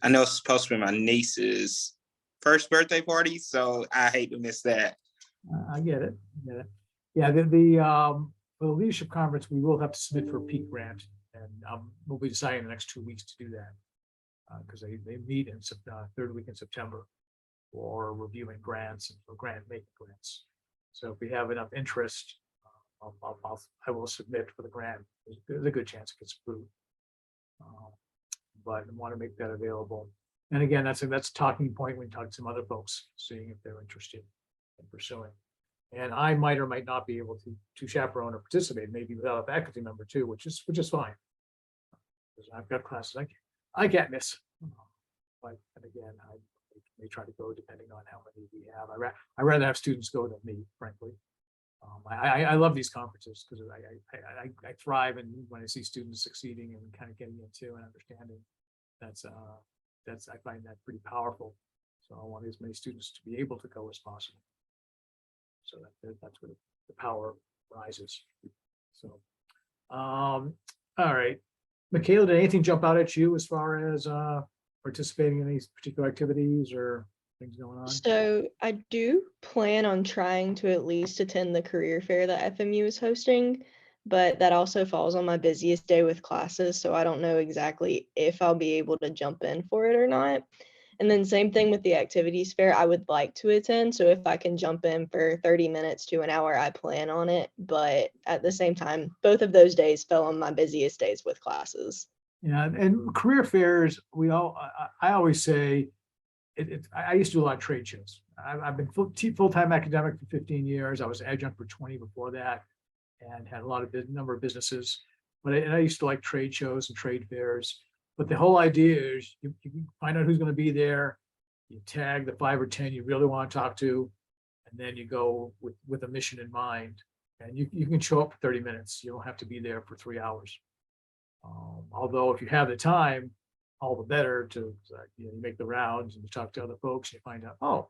know it's supposed to be my niece's first birthday party, so I hate to miss that. I get it. Yeah, for the leadership conference, we will have to submit for a peak grant, and we'll be deciding in the next 2 weeks to do that because they meet in third week in September for reviewing grants and for making grants. So if we have enough interest, I will submit for the grant. There's a good chance it gets approved, but I want to make that available And again, that's a talking point when you talk to some other folks, seeing if they're interested in pursuing. And I might or might not be able to chaperone or participate, maybe without a faculty member too, which is fine. Because I've got classes I can't miss. But and again, I may try to go depending on how many we have. I rather have students go than me, frankly. I love these conferences because I thrive and when I see students succeeding and kind of getting into and understanding. That's I find that pretty powerful. So I want as many students to be able to go as possible. So that's where the power rises. So, all right, Michaela, did anything jump out at you as far as participating in these particular activities or things going on? So I do plan on trying to at least attend the career fair that FMU is hosting, but that also falls on my busiest day with classes, so I don't know exactly if I'll be able to jump in for it or not. And then same thing with the activities fair, I would like to attend, so if I can jump in for 30 minutes to an hour, I plan on it. But at the same time, both of those days fell on my busiest days with classes. Yeah, and career fairs, I always say, I used to do a lot of trade shows. I've been full-time academic for 15 years. I was adjunct for 20 before that and had a lot of number of businesses. But I used to like trade shows and trade fairs. But the whole idea is you find out who's going to be there, you tag the 5 or 10 you really want to talk to, and then you go with a mission in mind. And you can show up for 30 minutes. You don't have to be there for 3 hours. Although if you have the time, all the better to you make the rounds and you talk to other folks and you find out, oh,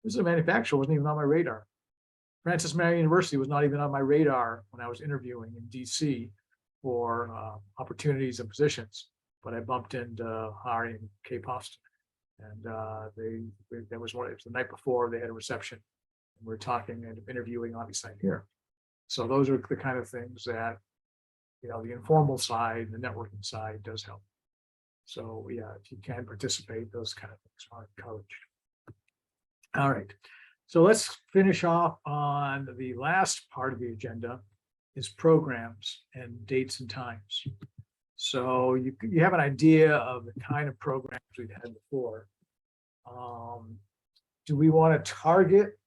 this is a manufacturer, wasn't even on my radar. Francis Marion University was not even on my radar when I was interviewing in DC for opportunities and positions, but I bumped into Hari and Kay Poston, and it was the night before they had a reception, and we were talking and interviewing on site here. So those are the kind of things that the informal side, the networking side does help. So yeah, if you can participate, those kind of things are encouraged. All right, so let's finish off on the last part of the agenda is programs and dates and times. So you have an idea of the kind of programs we've had before. Do we want to target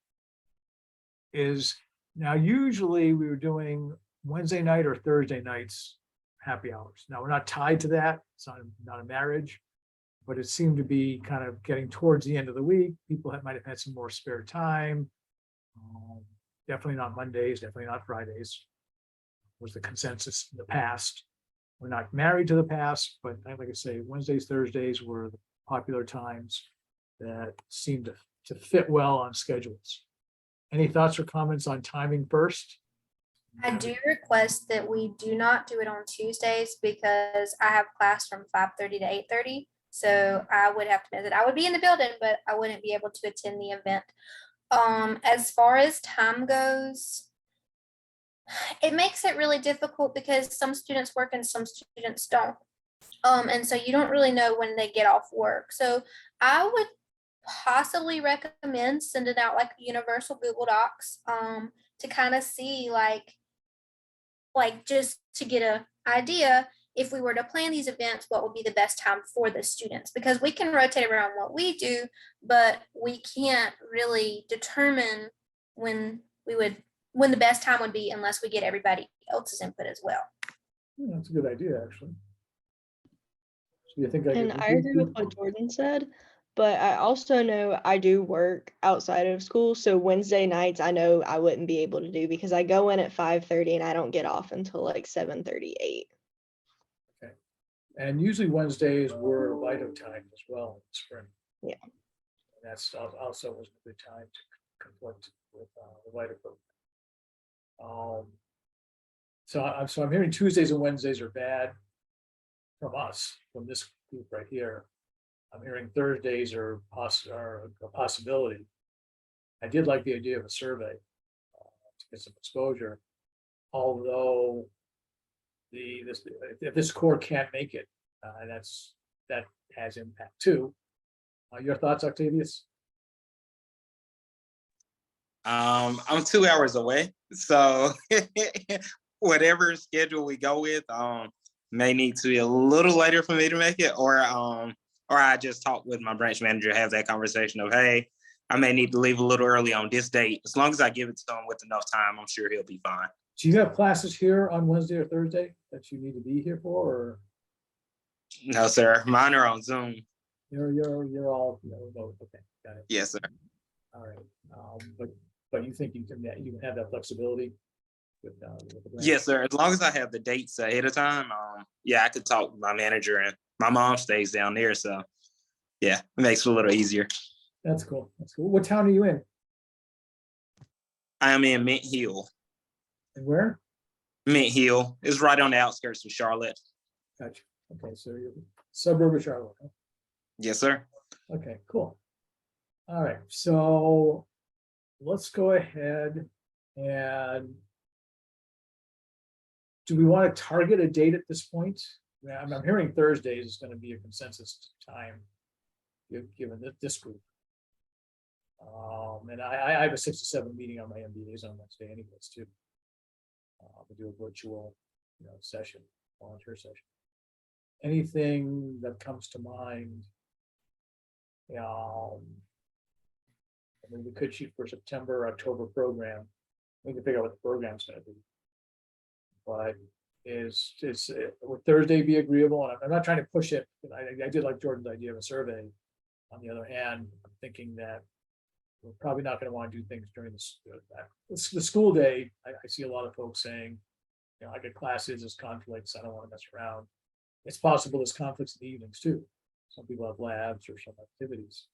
now usually we were doing Wednesday night or Thursday nights happy hours. Now we're not tied to that. It's not a marriage, but it seemed to be kind of getting towards the end of the week. People might have had some more spare time. Definitely not Mondays, definitely not Fridays was the consensus in the past. We're not married to the past, but like I say, Wednesdays, Thursdays were the popular times that seemed to fit well on schedules. Any thoughts or comments on timing first? I do request that we do not do it on Tuesdays because I have class from 5:30 to 8:30. So I would have to miss it. I would be in the building, but I wouldn't be able to attend the event. As far as time goes, it makes it really difficult because some students work and some students don't. And so you don't really know when they get off work. So I would possibly recommend sending out like universal Google Docs to kind of see like just to get an idea if we were to plan these events, what would be the best time for the students? Because we can rotate around what we do, but we can't really determine when the best time would be unless we get everybody else's input as well. Yeah, that's a good idea, actually. So you think And I agree with what Jordan said, but I also know I do work outside of school. So Wednesday nights, I know I wouldn't be able to do because I go in at 5:30 and I don't get off until like 7:38. Okay. And usually Wednesdays were light of time as well in the spring. Yeah. And that's also was a good time to conflict with the lighter program. So I'm hearing Tuesdays and Wednesdays are bad from us, from this group right here. I'm hearing Thursdays are a possibility. I did like the idea of a survey to get some exposure, although if this core can't make it, that has impact too. Your thoughts, Octavius? I'm 2 hours away, so whatever schedule we go with, may need to be a little later for me to make it, or or I just talk with my branch manager, have that conversation of, hey, I may need to leave a little early on this date. As long as I give it to him with enough time, I'm sure he'll be fine. Do you have classes here on Wednesday or Thursday that you need to be here for, or No, sir. Mine are on Zoom. you're all, remote? Okay, got it. Yes, sir. All right. But you think you can have that flexibility with the branch? Yes, sir. As long as I have the dates ahead of time, yeah, I could talk with my manager, and my mom stays down there, so yeah, it makes it a little easier. That's cool. That's cool. What town are you in? I am in Mint Hill. And where? Mint Hill is right on the outskirts of Charlotte. Gotcha. Okay, so you're suburb of Charlotte. Huh? Yes, sir. Okay, cool. All right, so let's go ahead and do we want to target a date at this point? Yeah, I'm hearing Thursdays is going to be a consensus time, given this group. And I have a 6 to 7 meeting on my MBAs on Wednesday anyways too. We do a virtual, session, volunteer session. Anything that comes to mind? I mean, we could shoot for September, October program. We can figure out what the program's going to be. But would Thursday be agreeable? And I'm not trying to push it. I did like Jordan's idea of a survey. On the other hand, I'm thinking that we're probably not going to want to do things during the school day. I see a lot of folks saying, I get classes, there's conflicts, I don't want to mess around. It's possible there's conflicts in the evenings too. Some people have labs or some activities,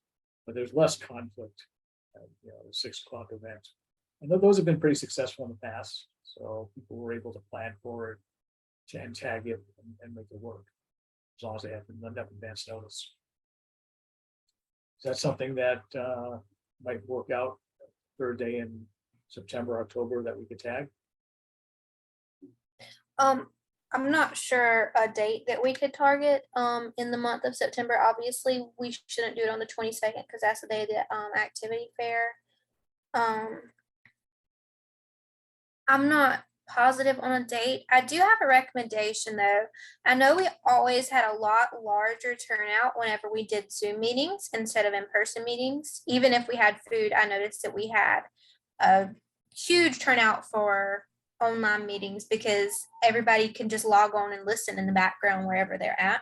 but there's less conflict at the 6 o'clock events. And those have been pretty successful in the past. So people were able to plan for it and tag it and make it work, as long as they have enough advance notice. Is that something that might work out third day in September, October that we could tag? I'm not sure a date that we could target in the month of September. Obviously, we shouldn't do it on the 22nd because that's the day of the activity fair. I'm not positive on a date. I do have a recommendation though. I know we always had a lot larger turnout whenever we did Zoom meetings instead of in-person meetings. Even if we had food, I noticed that we had a huge turnout for online meetings because everybody can just log on and listen in the background wherever they're at.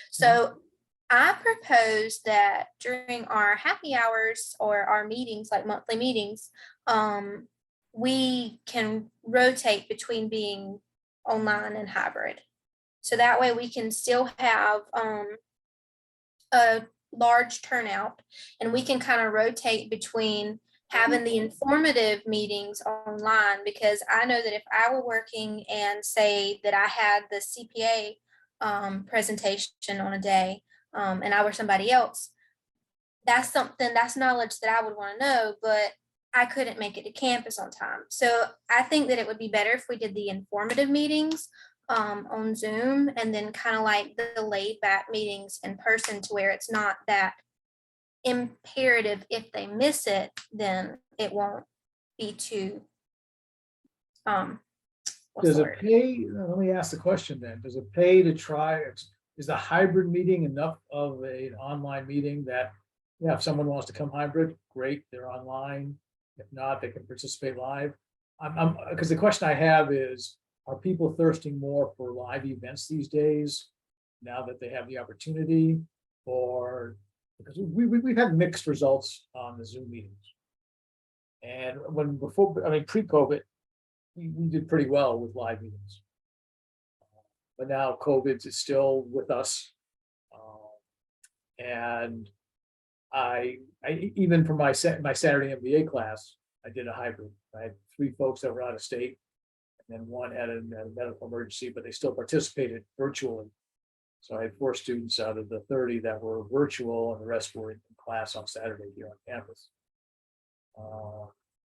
So I propose that during our happy hours or our meetings, like monthly meetings, we can rotate between being online and hybrid. So that way we can still have a large turnout, and we can kind of rotate between having the informative meetings online, because I know that if I were working and say that I had the CPA presentation on a day and I were somebody else, that's knowledge that I would want to know, but I couldn't make it to campus on time. So I think that it would be better if we did the informative meetings on Zoom, and then kind of like the laid back meetings in person, to where it's not that imperative. If they miss it, then it won't be too Does it pay? Let me ask the question then. Does it pay to try? Is the hybrid meeting enough of an online meeting that, if someone wants to come hybrid, great, they're online. If not, they can participate live. Because the question I have is, are people thirsting more for live events these days now that they have the opportunity? Or because we've had mixed results on the Zoom meetings. And pre-COVID, we did pretty well with live meetings. But now COVID is still with us. And I even for my Saturday MBA class, I did a hybrid. I had 3 folks that were out of state, and then 1 had a medical emergency, but they still participated virtually. So I had 4 students out of the 30 that were virtual, and the rest were in class on Saturday here on campus.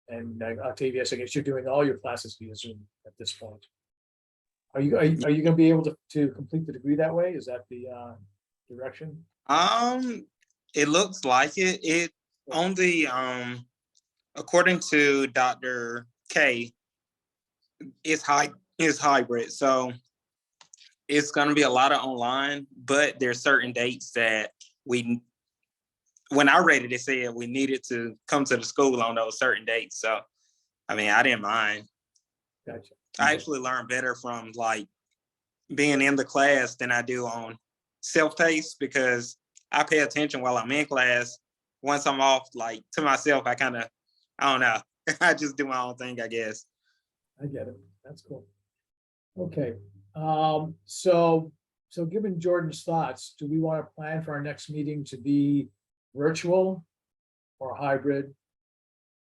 And Octavius, I guess you're doing all your classes via Zoom at this point. Are you going to be able to complete the degree that way? Is that the direction? It looks like it. It on the according to Dr. K, it's hybrid. So it's going to be a lot of online, but there's certain dates that when I read it, it said we needed to come to the school on those certain dates. So, I mean, I didn't mind. Gotcha. I actually learned better from like being in the class than I do on self-paced, because I pay attention while I'm in class. Once I'm off, like to myself, I don't know. I just do my own thing, I guess. I get it. That's cool. Okay. So given Jordan's thoughts, do we want to plan for our next meeting to be virtual or hybrid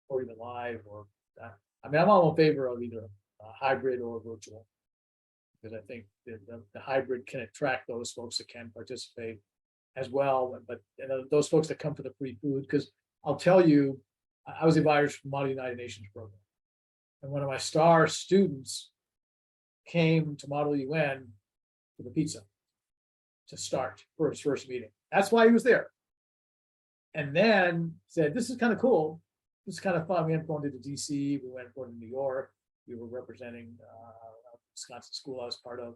or even live or that? I mean, I'm all in favor of either hybrid or virtual, because I think the hybrid can attract those folks that can participate as well. But those folks that come for the free food, because I'll tell you, I was advised from Model United Nations program. And one of my star students came to Model UN for the pizza to start for his first meeting. That's why he was there. And then said, this is kind of cool. This is kind of fun. We went going to DC. We went going to New York. We were representing Wisconsin school I was part of.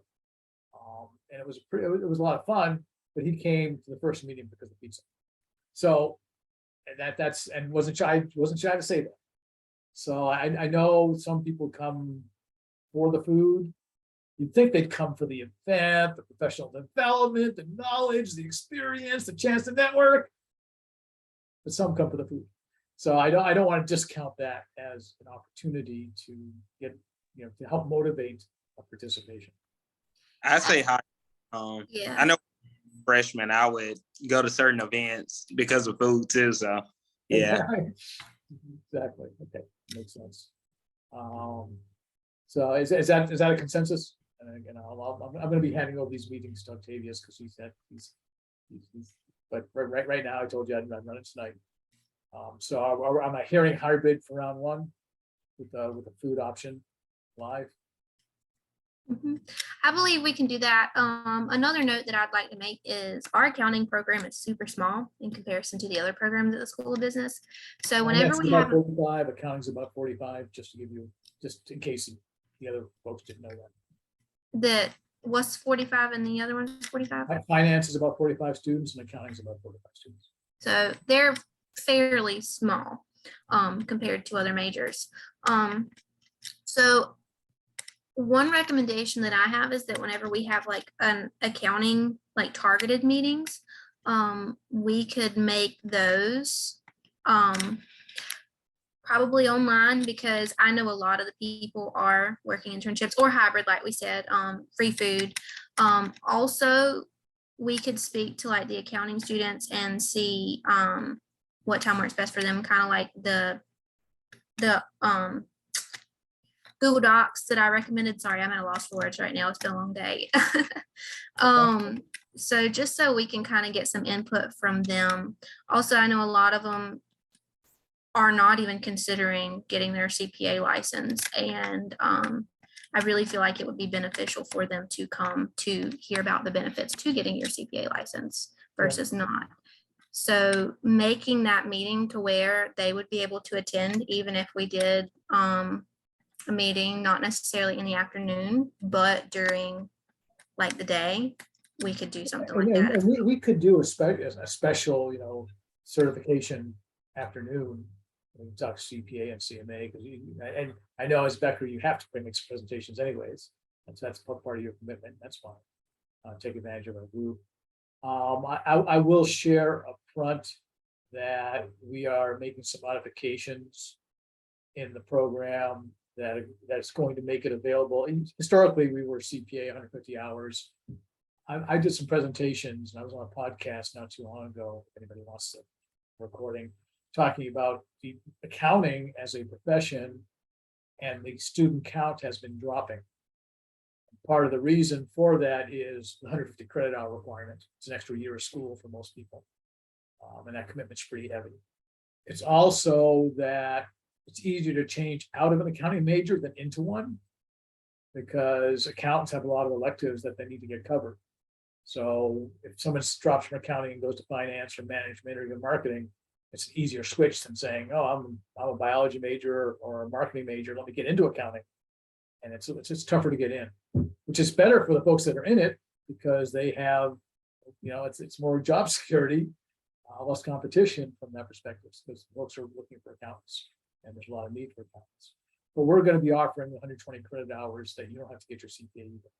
And it was a lot of fun, but he came to the first meeting because of pizza. So, and wasn't shy to say that. So I know some people come for the food. You'd think they'd come for the event, the professional development, the knowledge, the experience, the chance to network. But some come for the food. So I don't want to discount that as an opportunity to get, to help motivate a participation. I say hi. Yeah. I know freshman, I would go to certain events because of food too. So yeah. Exactly. Okay, makes sense. So is that a consensus? And again, I'm going to be handing over these meetings to Octavius because he said he's but right now I told you I'd run it tonight. So am I hearing hybrid for round one with the food option live? Mhm. I believe we can do that. Another note that I'd like to make is our accounting program is super small in comparison to the other programs at the School of Business. So whenever we about have 45, accounting's about 45, just in case the other folks didn't know that. what's 45 and the other one's 45. Finance is about 45 students and accounting is about 45 students. So they're fairly small compared to other majors. So one recommendation that I have is that whenever we have like an accounting, like targeted meetings, we could make those probably online, because I know a lot of the people are working internships or hybrid, like we said, free food. Also, we could speak to like the accounting students and see what time works best for them, kind of like the Google Docs that I recommended. Sorry, I'm at a loss for words right now. It's been a long day. So just so we can kind of get some input from them. Also, I know a lot of them are not even considering getting their CPA license. And I really feel like it would be beneficial for them to come to hear about the benefits to getting your CPA license versus not. So making that meeting to where they would be able to attend, even if we did a meeting, not necessarily in the afternoon, but during like the day, we could do something like that. And we could do a special, certification afternoon. We can talk CPA and CMA, because and I know as Becker, you have to bring presentations anyways. That's part of your commitment. That's fine. Take advantage of our group. I will share up front that we are making some modifications in the program that's going to make it available. Historically, we were CPA 150 hours. I did some presentations, and I was on a podcast not too long ago, if anybody wants to recording, talking about the accounting as a profession, and the student count has been dropping. Part of the reason for that is the 150 credit hour requirement. It's an extra year of school for most people. And that commitment's pretty heavy. It's also that it's easier to change out of an accounting major than into one, because accountants have a lot of electives that they need to get covered. So if someone drops from accounting and goes to finance or management or even marketing, it's an easier switch than saying, oh, I'm a biology major or a marketing major, let me get into accounting. And it's tougher to get in, which is better for the folks that are in it, because they have it's more job security, less competition from that perspective, because folks are looking for accountants, and there's a lot of need for accountants. But we're going to be offering 120 credit hours that you don't have to get your CPA either.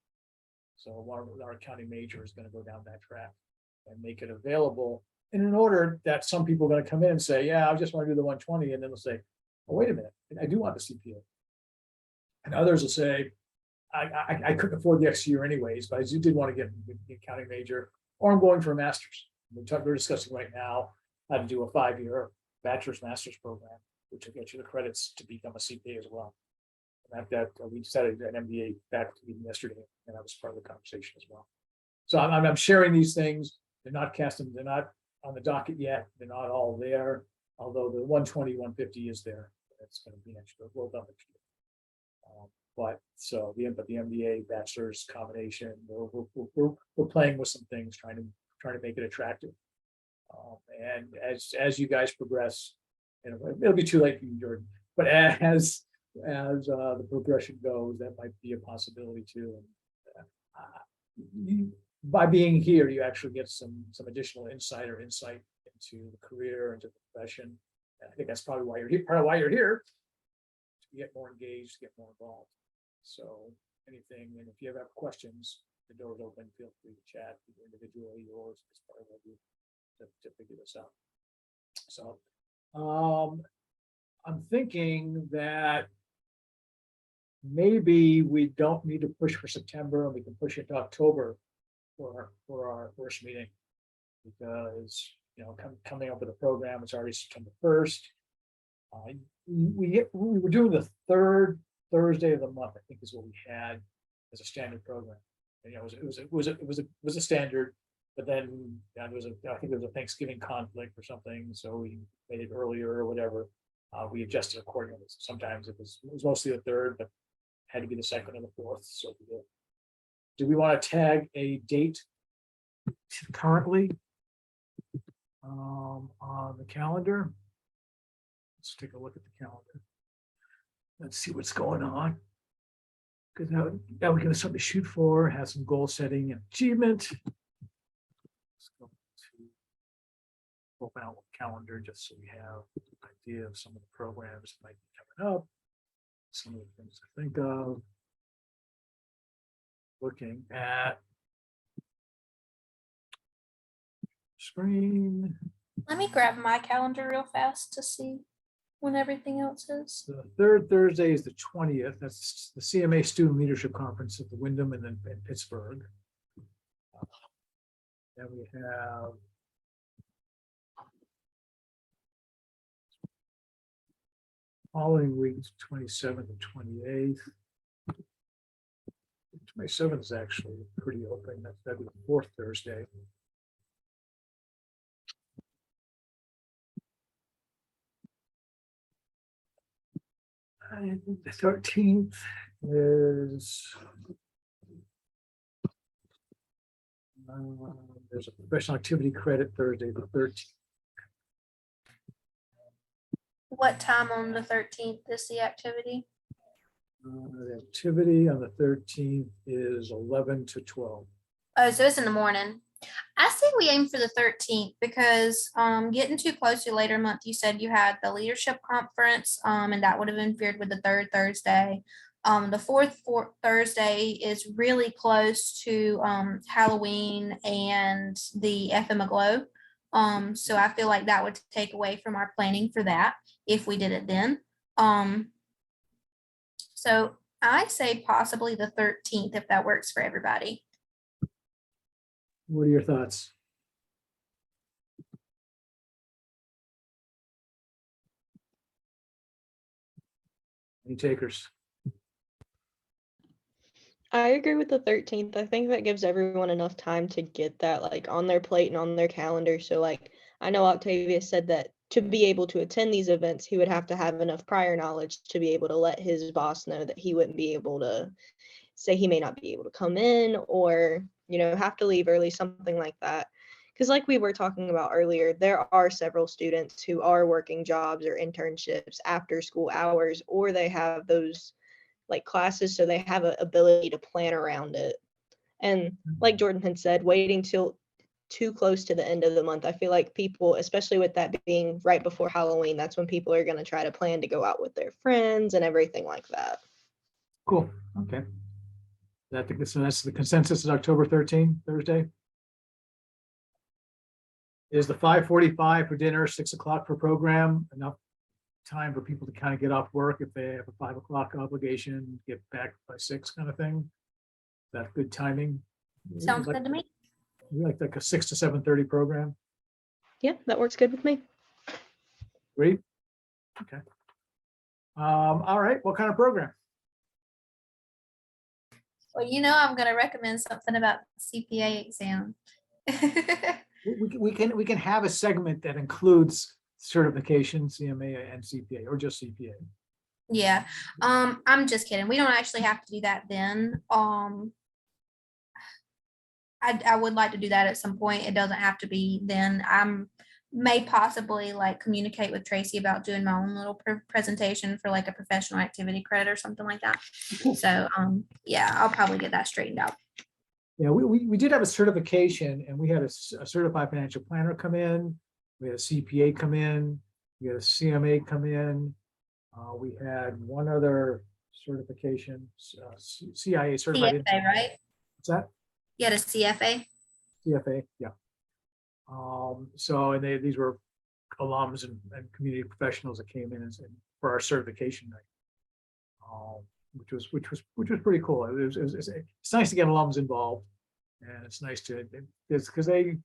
So our accounting major is going to go down that track and make it available. And in order that some people are going to come in and say, yeah, I just want to do the 120, and then they'll say, oh, wait a minute, I do want the CPA. And others will say, I couldn't afford the extra year anyways, but I did want to get the accounting major, or I'm going for a master's. We're discussing right now how to do a 5-year bachelor's master's program, which will get you the credits to become a CPA as well. And we decided an MBA back to meeting yesterday, and that was part of the conversation as well. So I'm sharing these things. They're not on the docket yet. They're not all there, although the 120, 150 is there. That's going to be next year. We'll done next year. But the MBA bachelor's combination, we're playing with some things, trying to make it attractive. And as you guys progress, it'll be too late for you, Jordan. But as the progression goes, that might be a possibility too. And by being here, you actually get some additional insight into the career, into the profession. And I think that's probably why you're here. Part of why you're here, to get more engaged, get more involved. So anything, and if you ever have questions, the door's open. Feel free to chat either individually or as part of what you to figure this out. So I'm thinking that maybe we don't need to push for September, and we can push it to October for our first meeting, because coming up with a program, it's already September 1st. We were doing the third Thursday of the month, I think, is what we had as a standard program. And, it was a standard, but then I think there was a Thanksgiving conflict or something, so we made it earlier or whatever. We adjusted accordingly. Sometimes it was mostly the third, but had to be the second and the fourth. So we did. Do we want to tag a date currently on the calendar? Let's take a look at the calendar. Let's see what's going on. Because now we're going to something to shoot for, have some goal setting and achievement. Let's go to open out the calendar just so we have an idea of some of the programs that might be coming up. Some of the things to think of. Looking at screen. Let me grab my calendar real fast to see when everything else is. The third Thursday is the 20th. That's the CMA Student Leadership Conference at the Wyndham and then in Pittsburgh. Then we have following weeks, 27th and 28th. 27th is actually pretty open. That'd be the fourth Thursday. And the 13th is there's a professional activity credit Thursday the 13th. What time on the 13th is the activity? The activity on the 13th is 11 to 12. Oh, so it's in the morning. I say we aim for the 13th because getting too close to later month, you said you had the leadership conference, and that would have interfered with the third Thursday. The fourth Thursday is really close to Halloween and the FM Aglow. So I feel like that would take away from our planning for that if we did it then. So I say possibly the 13th if that works for everybody. What are your thoughts? Any takers? I agree with the 13th. I think that gives everyone enough time to get that on their plate and on their calendar. So I know Octavius said that to be able to attend these events, he would have to have enough prior knowledge to be able to let his boss know that he wouldn't be able to say he may not be able to come in or, have to leave early, something like that. Because like we were talking about earlier, there are several students who are working jobs or internships after school hours, or they have those classes, so they have an ability to plan around it. And like Jordan had said, waiting till too close to the end of the month. I feel like people, especially with that being right before Halloween, that's when people are going to try to plan to go out with their friends and everything like that. Cool. Okay. So that's the consensus is October 13th, Thursday. Is the 5:45 for dinner, 6 o'clock for program, enough time for people to kind of get off work if they have a 5 o'clock obligation, get back by 6 kind of thing? That's good timing. Sounds good to me. We like a 6 to 7:30 program. Yeah, that works good with me. Great. Okay. All right. What kind of program? Well, I'm going to recommend something about CPA exam. We can have a segment that includes certification, CMA and CPA, or just CPA. Yeah. I'm just kidding. We don't actually have to do that then. I would like to do that at some point. It doesn't have to be then. May possibly like communicate with Tracy about doing my own little presentation for like a professional activity credit or something like that. So yeah, I'll probably get that straightened out. Yeah, we did have a certification, and we had a certified financial planner come in. We had a CPA come in. We had a CMA come in. We had one other certification, CIA certified. CFA, right? What's that? You had a CFA? CFA, yeah. So, and these were alums and community professionals that came in and for our certification night, which was pretty cool. It's nice to get alums involved, and it's nice because they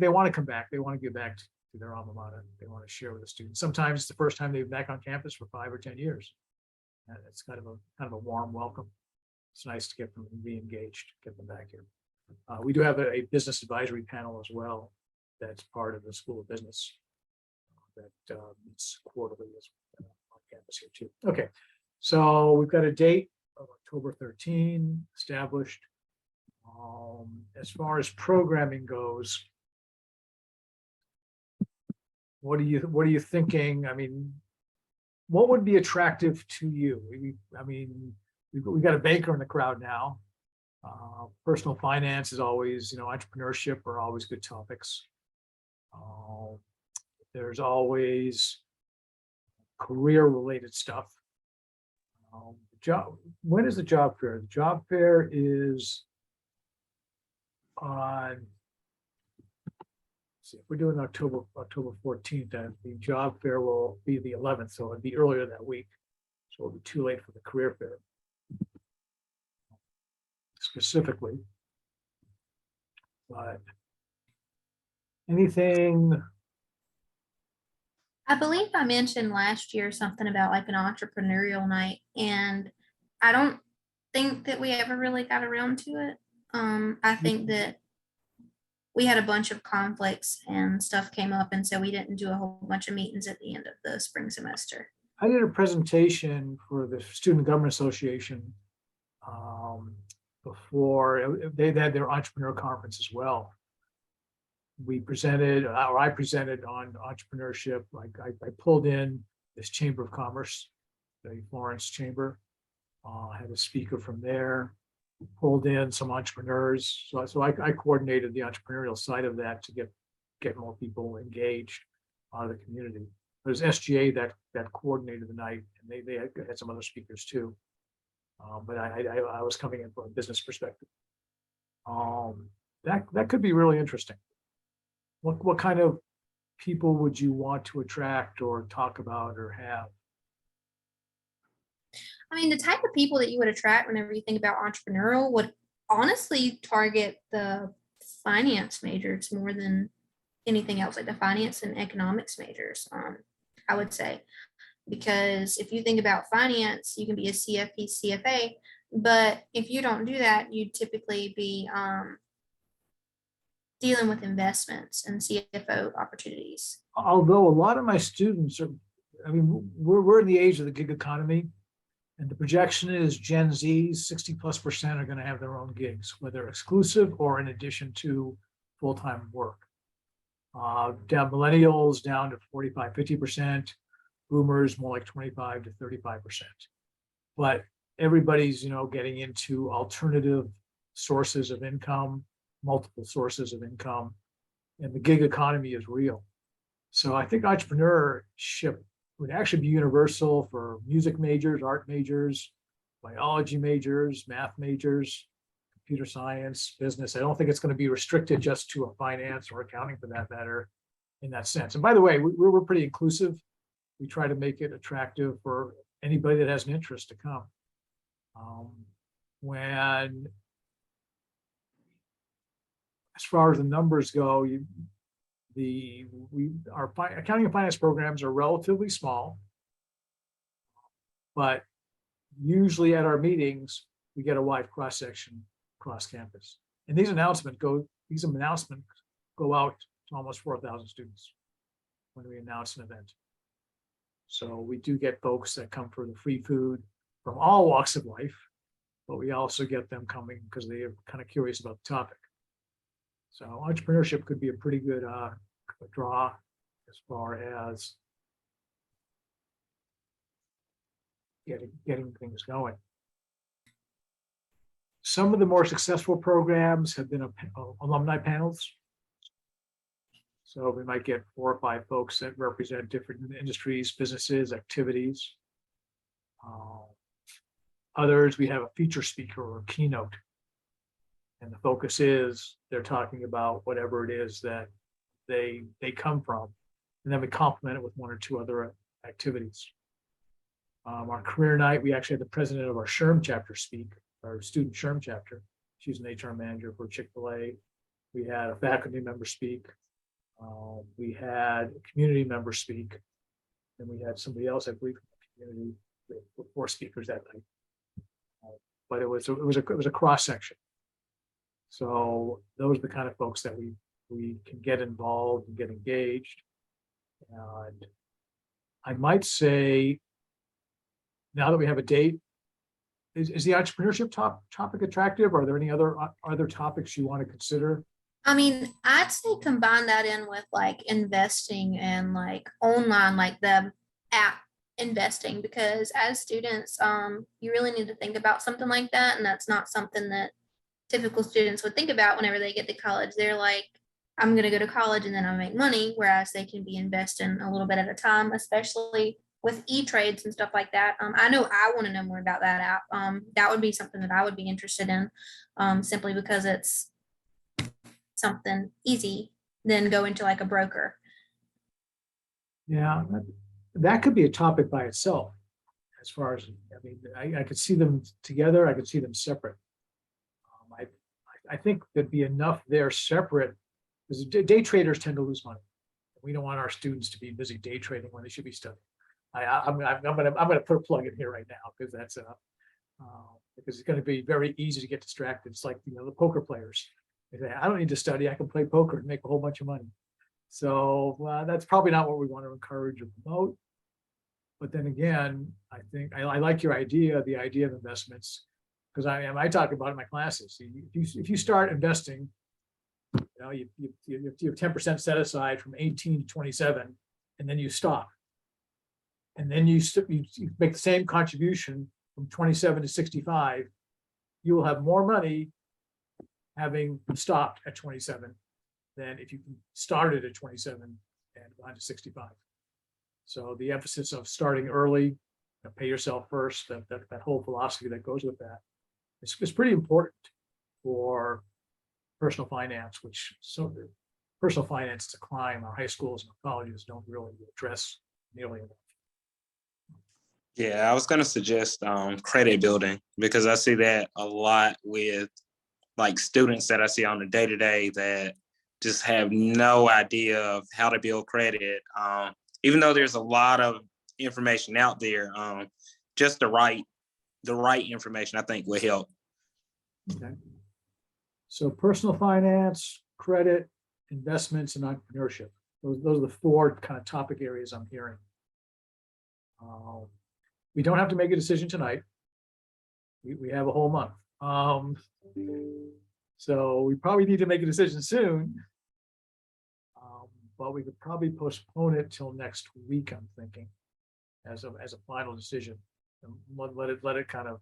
want to come back. They want to give back to their alma mater. They want to share with the students. Sometimes it's the first time they've been back on campus for 5 or 10 years, and it's kind of a warm welcome. It's nice to get them re-engaged, get them back here. We do have a business advisory panel as well. That's part of the School of Business that meets quarterly on campus here too. Okay, so we've got a date of October 13 established. As far as programming goes, what are you thinking? I mean, what would be attractive to you? We've got a banker in the crowd now. Personal finance is always, entrepreneurship are always good topics. There's always career-related stuff. When is the job fair? The job fair is on. See, if we're doing October 14th, then the job fair will be the 11th, so it'd be earlier that week. So it'll be too late for the career fair. Specifically, but anything. I believe I mentioned last year something about like an entrepreneurial night, and I don't think that we ever really got around to it. I think that we had a bunch of conflicts and stuff came up, and so we didn't do a whole bunch of meetings at the end of the spring semester. I did a presentation for the Student Government Association before they had their entrepreneur conference as well. I presented on entrepreneurship. Like I pulled in this Chamber of Commerce, the Florence Chamber, had a speaker from there, pulled in some entrepreneurs. So I coordinated the entrepreneurial side of that to get more people engaged out of the community. There's SGA that coordinated the night, and they had some other speakers too. But I was coming in from a business perspective. That could be really interesting. What kind of people would you want to attract or talk about or have? I mean, the type of people that you would attract whenever you think about entrepreneurial would honestly target the finance majors more than anything else, like the finance and economics majors, I would say. Because if you think about finance, you can be a CFP, CFA, but if you don't do that, you'd typically be dealing with investments and CFO opportunities. Although a lot of my students we're in the age of the gig economy, and the projection is Gen Z, 60+% are going to have their own gigs, whether exclusive or in addition to full-time work. Down millennials down to 45-50%. Boomers more like 25 to 35%. But everybody's getting into alternative sources of income, multiple sources of income. and the gig economy is real. So I think entrepreneurship would actually be universal for music majors, art majors, biology majors, math majors, computer science, business. I don't think it's going to be restricted just to a finance or accounting for that matter in that sense. And by the way, we're pretty inclusive. We try to make it attractive for anybody that has an interest to come. When, as far as the numbers go, our accounting and finance programs are relatively small, but usually at our meetings, we get a wide cross section across campus. And these announcements go out to almost 4,000 students when we announce an event. So we do get folks that come for the free food from all walks of life, but we also get them coming because they are kind of curious about the topic. So entrepreneurship could be a pretty good draw as far as getting things going. Some of the more successful programs have been alumni panels. So we might get 4 or 5 folks that represent different industries, businesses, activities. Others, we have a feature speaker or a keynote. And the focus is they're talking about whatever it is that they come from. And then we complement it with 1 or 2 other activities. Our career night, we actually had the president of our SHRM chapter speak, our student SHRM chapter. She's an HR manager for Chick-fil-A. We had a faculty member speak. We had a community member speak. And we had somebody else, I believe, from the community, with 4 speakers that night. But it was a cross section. So those are the kind of folks that we can get involved and get engaged. And I might say, now that we have a date, is the entrepreneurship topic attractive? Are there any other topics you want to consider? I mean, I'd say combine that in with like investing and like online, like the app investing, because as students, you really need to think about something like that. And that's not something that typical students would think about whenever they get to college. They're like, I'm going to go to college and then I'll make money, whereas they can be investing a little bit at a time, especially with e-trades and stuff like that. I know I want to know more about that app. That would be something that I would be interested in, simply because it's something easy than go into like a broker. Yeah, that could be a topic by itself. As far as, I mean, I could see them together. I could see them separate. I think there'd be enough there separate, because day traders tend to lose money. We don't want our students to be busy day trading when they should be studying. I'm gonna put a plug in here right now, because that's because it's going to be very easy to get distracted. It's like, the poker players. They say, I don't need to study. I can play poker and make a whole bunch of money. So that's probably not what we want to encourage or promote. But then again, I think I like your idea, the idea of investments, because I talk about it in my classes. If you start investing, you have 10% set aside from 18 to 27, and then you stop. And then you make the same contribution from 27 to 65, you will have more money having stopped at 27 than if you started at 27 and gone to 65. So the emphasis of starting early, pay yourself first, that whole philosophy that goes with that, is pretty important for personal finance, personal finance decline our high schools and colleges don't really address nearly enough. Yeah, I was going to suggest credit building, because I see that a lot with like students that I see on the day-to-day that just have no idea of how to build credit. Even though there's a lot of information out there, just the right information, I think, will help. Okay. So personal finance, credit, investments, and entrepreneurship. Those are the 4 kind of topic areas I'm hearing. We don't have to make a decision tonight. We have a whole month. So we probably need to make a decision soon. But we could probably postpone it till next week, I'm thinking, as a final decision. And let it kind of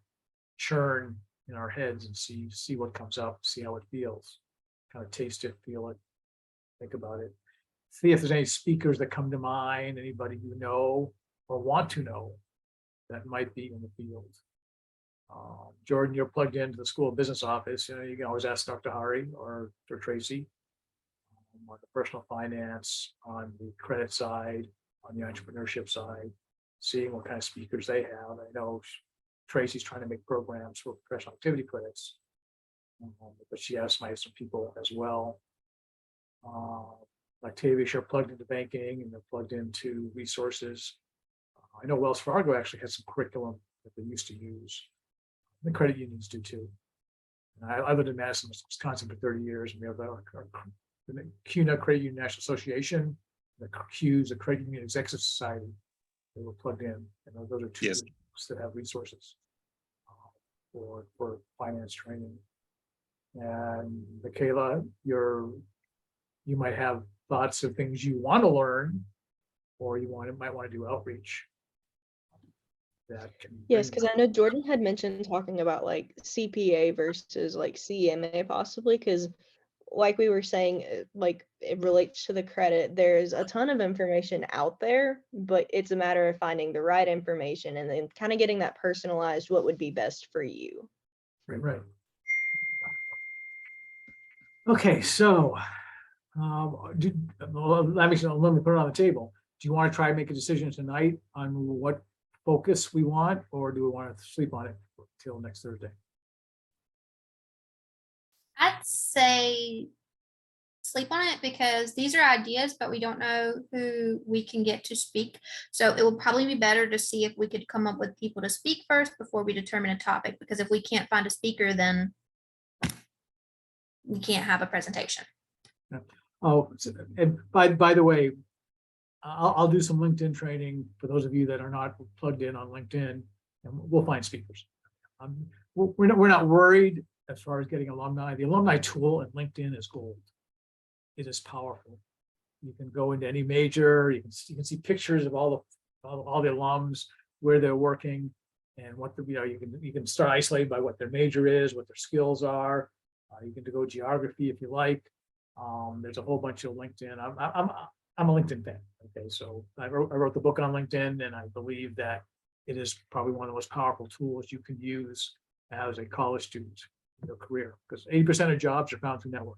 churn in our heads and see what comes up, see how it feels, kind of taste it, feel it. think about it. See if there's any speakers that come to mind, anybody you know or want to know that might be in the field. Jordan, you're plugged into the School of Business office. You know, you can always ask Dr. Hari or Tracy on the personal finance, on the credit side, on the entrepreneurship side, seeing what kind of speakers they have. I know Tracy's trying to make programs for professional activity credits, but she has some people as well. Octavius, you're plugged into banking and they're plugged into resources. I know Wells Fargo actually has some curriculum that they used to use. The credit unions do too. And I lived in Madison, Wisconsin for 30 years, and we have the CUNA Credit Union National Association, the CUES, the Credit Union Executive Society. They were plugged in, and those are two Yes. groups that have resources for finance training. And Michaela, you might have thoughts of things you want to learn, or might want to do outreach. That can Yes, bring- because I know Jordan had mentioned talking about like CPA versus like CMA possibly, because like we were saying, like it relates to the credit. There's a ton of information out there, but it's a matter of finding the right information and then kind of getting that personalized, what would be best for you. Right. Okay, so let me put it on the table. Do you want to try and make a decision tonight on what focus we want, or do we want to sleep on it till next Thursday? I'd say sleep on it because these are ideas, but we don't know who we can get to speak. So it will probably be better to see if we could come up with people to speak first before we determine a topic, because if we can't find a speaker, then we can't have a presentation. Oh, and by the way, I'll do some LinkedIn training for those of you that are not plugged in on LinkedIn, and we'll find speakers. We're not worried as far as getting alumni. The alumni tool at LinkedIn is gold. It is powerful. You can go into any major. You can see pictures of all the alums, where they're working, and what you can start isolating by what their major is, what their skills are. You can go geography if you like. There's a whole bunch of LinkedIn. I'm a LinkedIn fan. Okay, so I wrote the book on LinkedIn, and I believe that it is probably one of the most powerful tools you can use as a college student in your career, because 80% of jobs are found through networking,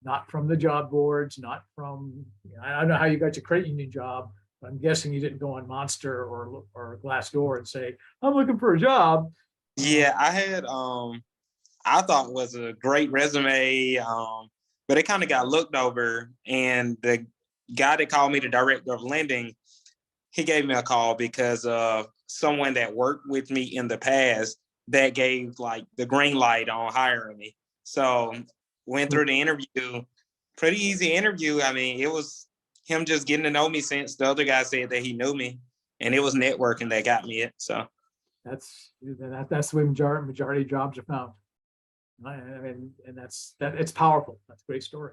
not from the job boards, not from. I don't know how you got your credit union job. But I'm guessing you didn't go on Monster or Glassdoor and say, "I'm looking for a job." Yeah, I had I thought was a great resume, but it kind of got looked over. And the guy that called me, the director of lending, he gave me a call because of someone that worked with me in the past that gave like the green light on hiring me. So went through the interview, pretty easy interview. I mean, it was him just getting to know me since the other guy said that he knew me, and it was networking that got me it. So That's the way majority of jobs are found. I mean, and it's powerful. That's a great story.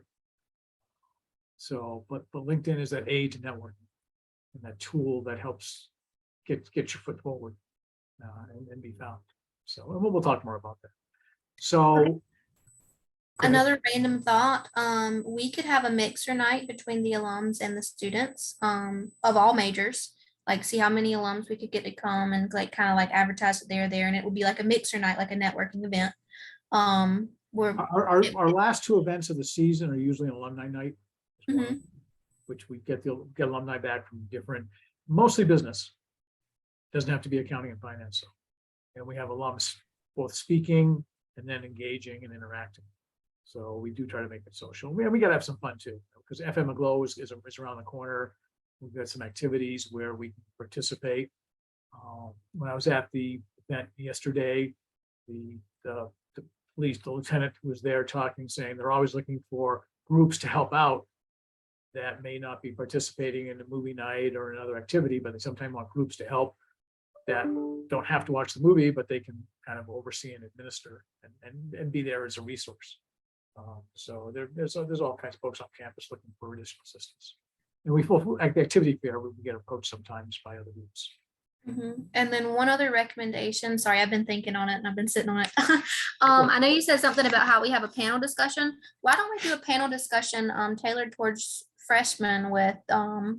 So, but LinkedIn is that aid to networking, and that tool that helps get your foot forward and be found. So we'll talk more about that. So go ahead. Another random thought, we could have a mixer night between the alums and the students of all majors, like see how many alums we could get to come and like kind of like advertise that they're there, and it would be like a mixer night, like a networking event. Where Our last two events of the season are usually an alumni night, as well, which we get alumni back from different, mostly business. Doesn't have to be accounting and finance. So, and we have alums both speaking and then engaging and interacting. So we do try to make it social. We got to have some fun too, because FM Aglow is around the corner. We've got some activities where we can participate. When I was at the event yesterday, the police, the lieutenant was there talking, saying they're always looking for groups to help out that may not be participating in a movie night or another activity, but they sometimes want groups to help that don't have to watch the movie, but they can kind of oversee and administer and be there as a resource. So there's all kinds of folks on campus looking for additional assistance. And at the activity fair, we get approached sometimes by other groups. And then one other recommendation, sorry, I've been thinking on it and I've been sitting on it. I know you said something about how we have a panel discussion. Why don't we do a panel discussion tailored towards freshmen with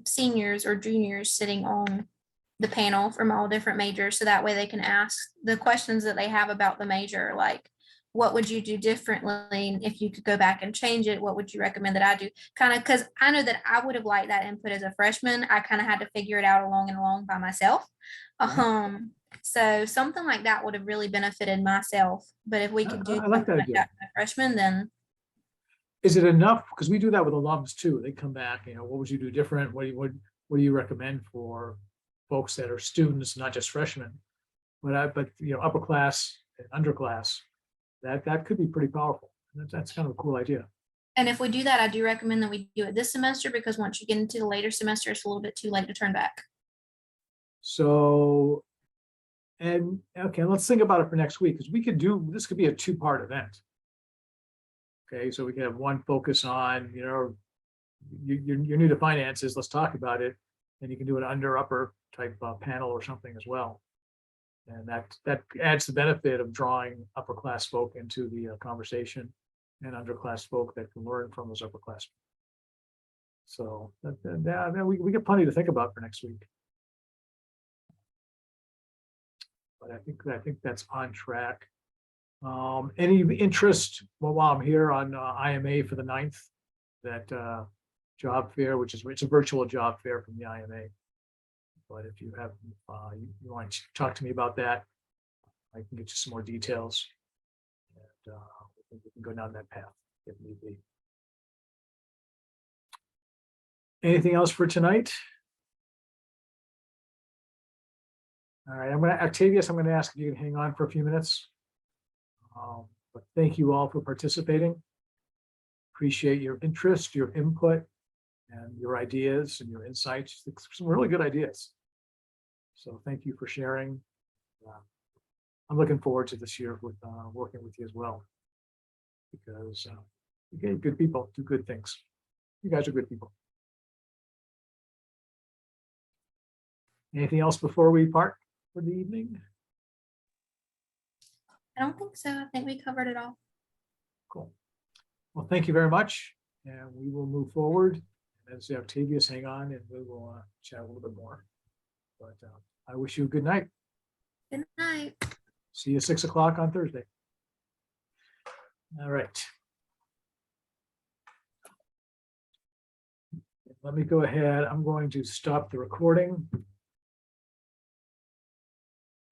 seniors or juniors sitting on the panel from all different majors, so that way they can ask the questions that they have about the major, like what would you do differently if you could go back and change it? What would you recommend that I do? Kind of, because I know that I would have liked that input as a freshman. I kind of had to figure it out along by myself. So something like that would have really benefited myself. But if we could do I like that something idea. that for freshmen, then Is it enough? Because we do that with alums too. They come back, what would you do different? What do you recommend for folks that are students, not just freshmen? But upper class and underclass, that could be pretty powerful. That's kind of a cool idea. and if we do that, I do recommend that we do it this semester, because once you get into the later semester, it's a little bit too late to turn back. So, and okay, let's think about it for next week, because this could be a 2-part event. Okay, so we can have one focus on, you're new to finances, let's talk about it. And you can do an upper type panel or something as well. And that adds the benefit of drawing upper class folk into the conversation, and underclass folk that can learn from those upper class. So we get plenty to think about for next week. But I think that's on track. Any interest, while I'm here, on IMA for the 9th, that job fair, it's a virtual job fair from the IMA. But if you have, you want to talk to me about that, I can get you some more details. And we can go down that path if need be. Anything else for tonight? All right, Octavius, I'm going to ask if you can hang on for a few minutes. But thank you all for participating. Appreciate your interest, your input, and your ideas and your insights. Some really good ideas. So thank you for sharing. I'm looking forward to this year with working with you as well, because good people do good things. You guys are good people. Anything else before we part for the evening? I don't think so. I think we covered it all. Cool. Well, thank you very much, and we will move forward. As Octavius, hang on, and we will chat a little bit more. But I wish you a good night. Good night. See you at 6 o'clock on Thursday. All right. Let me go ahead. I'm going to stop the recording.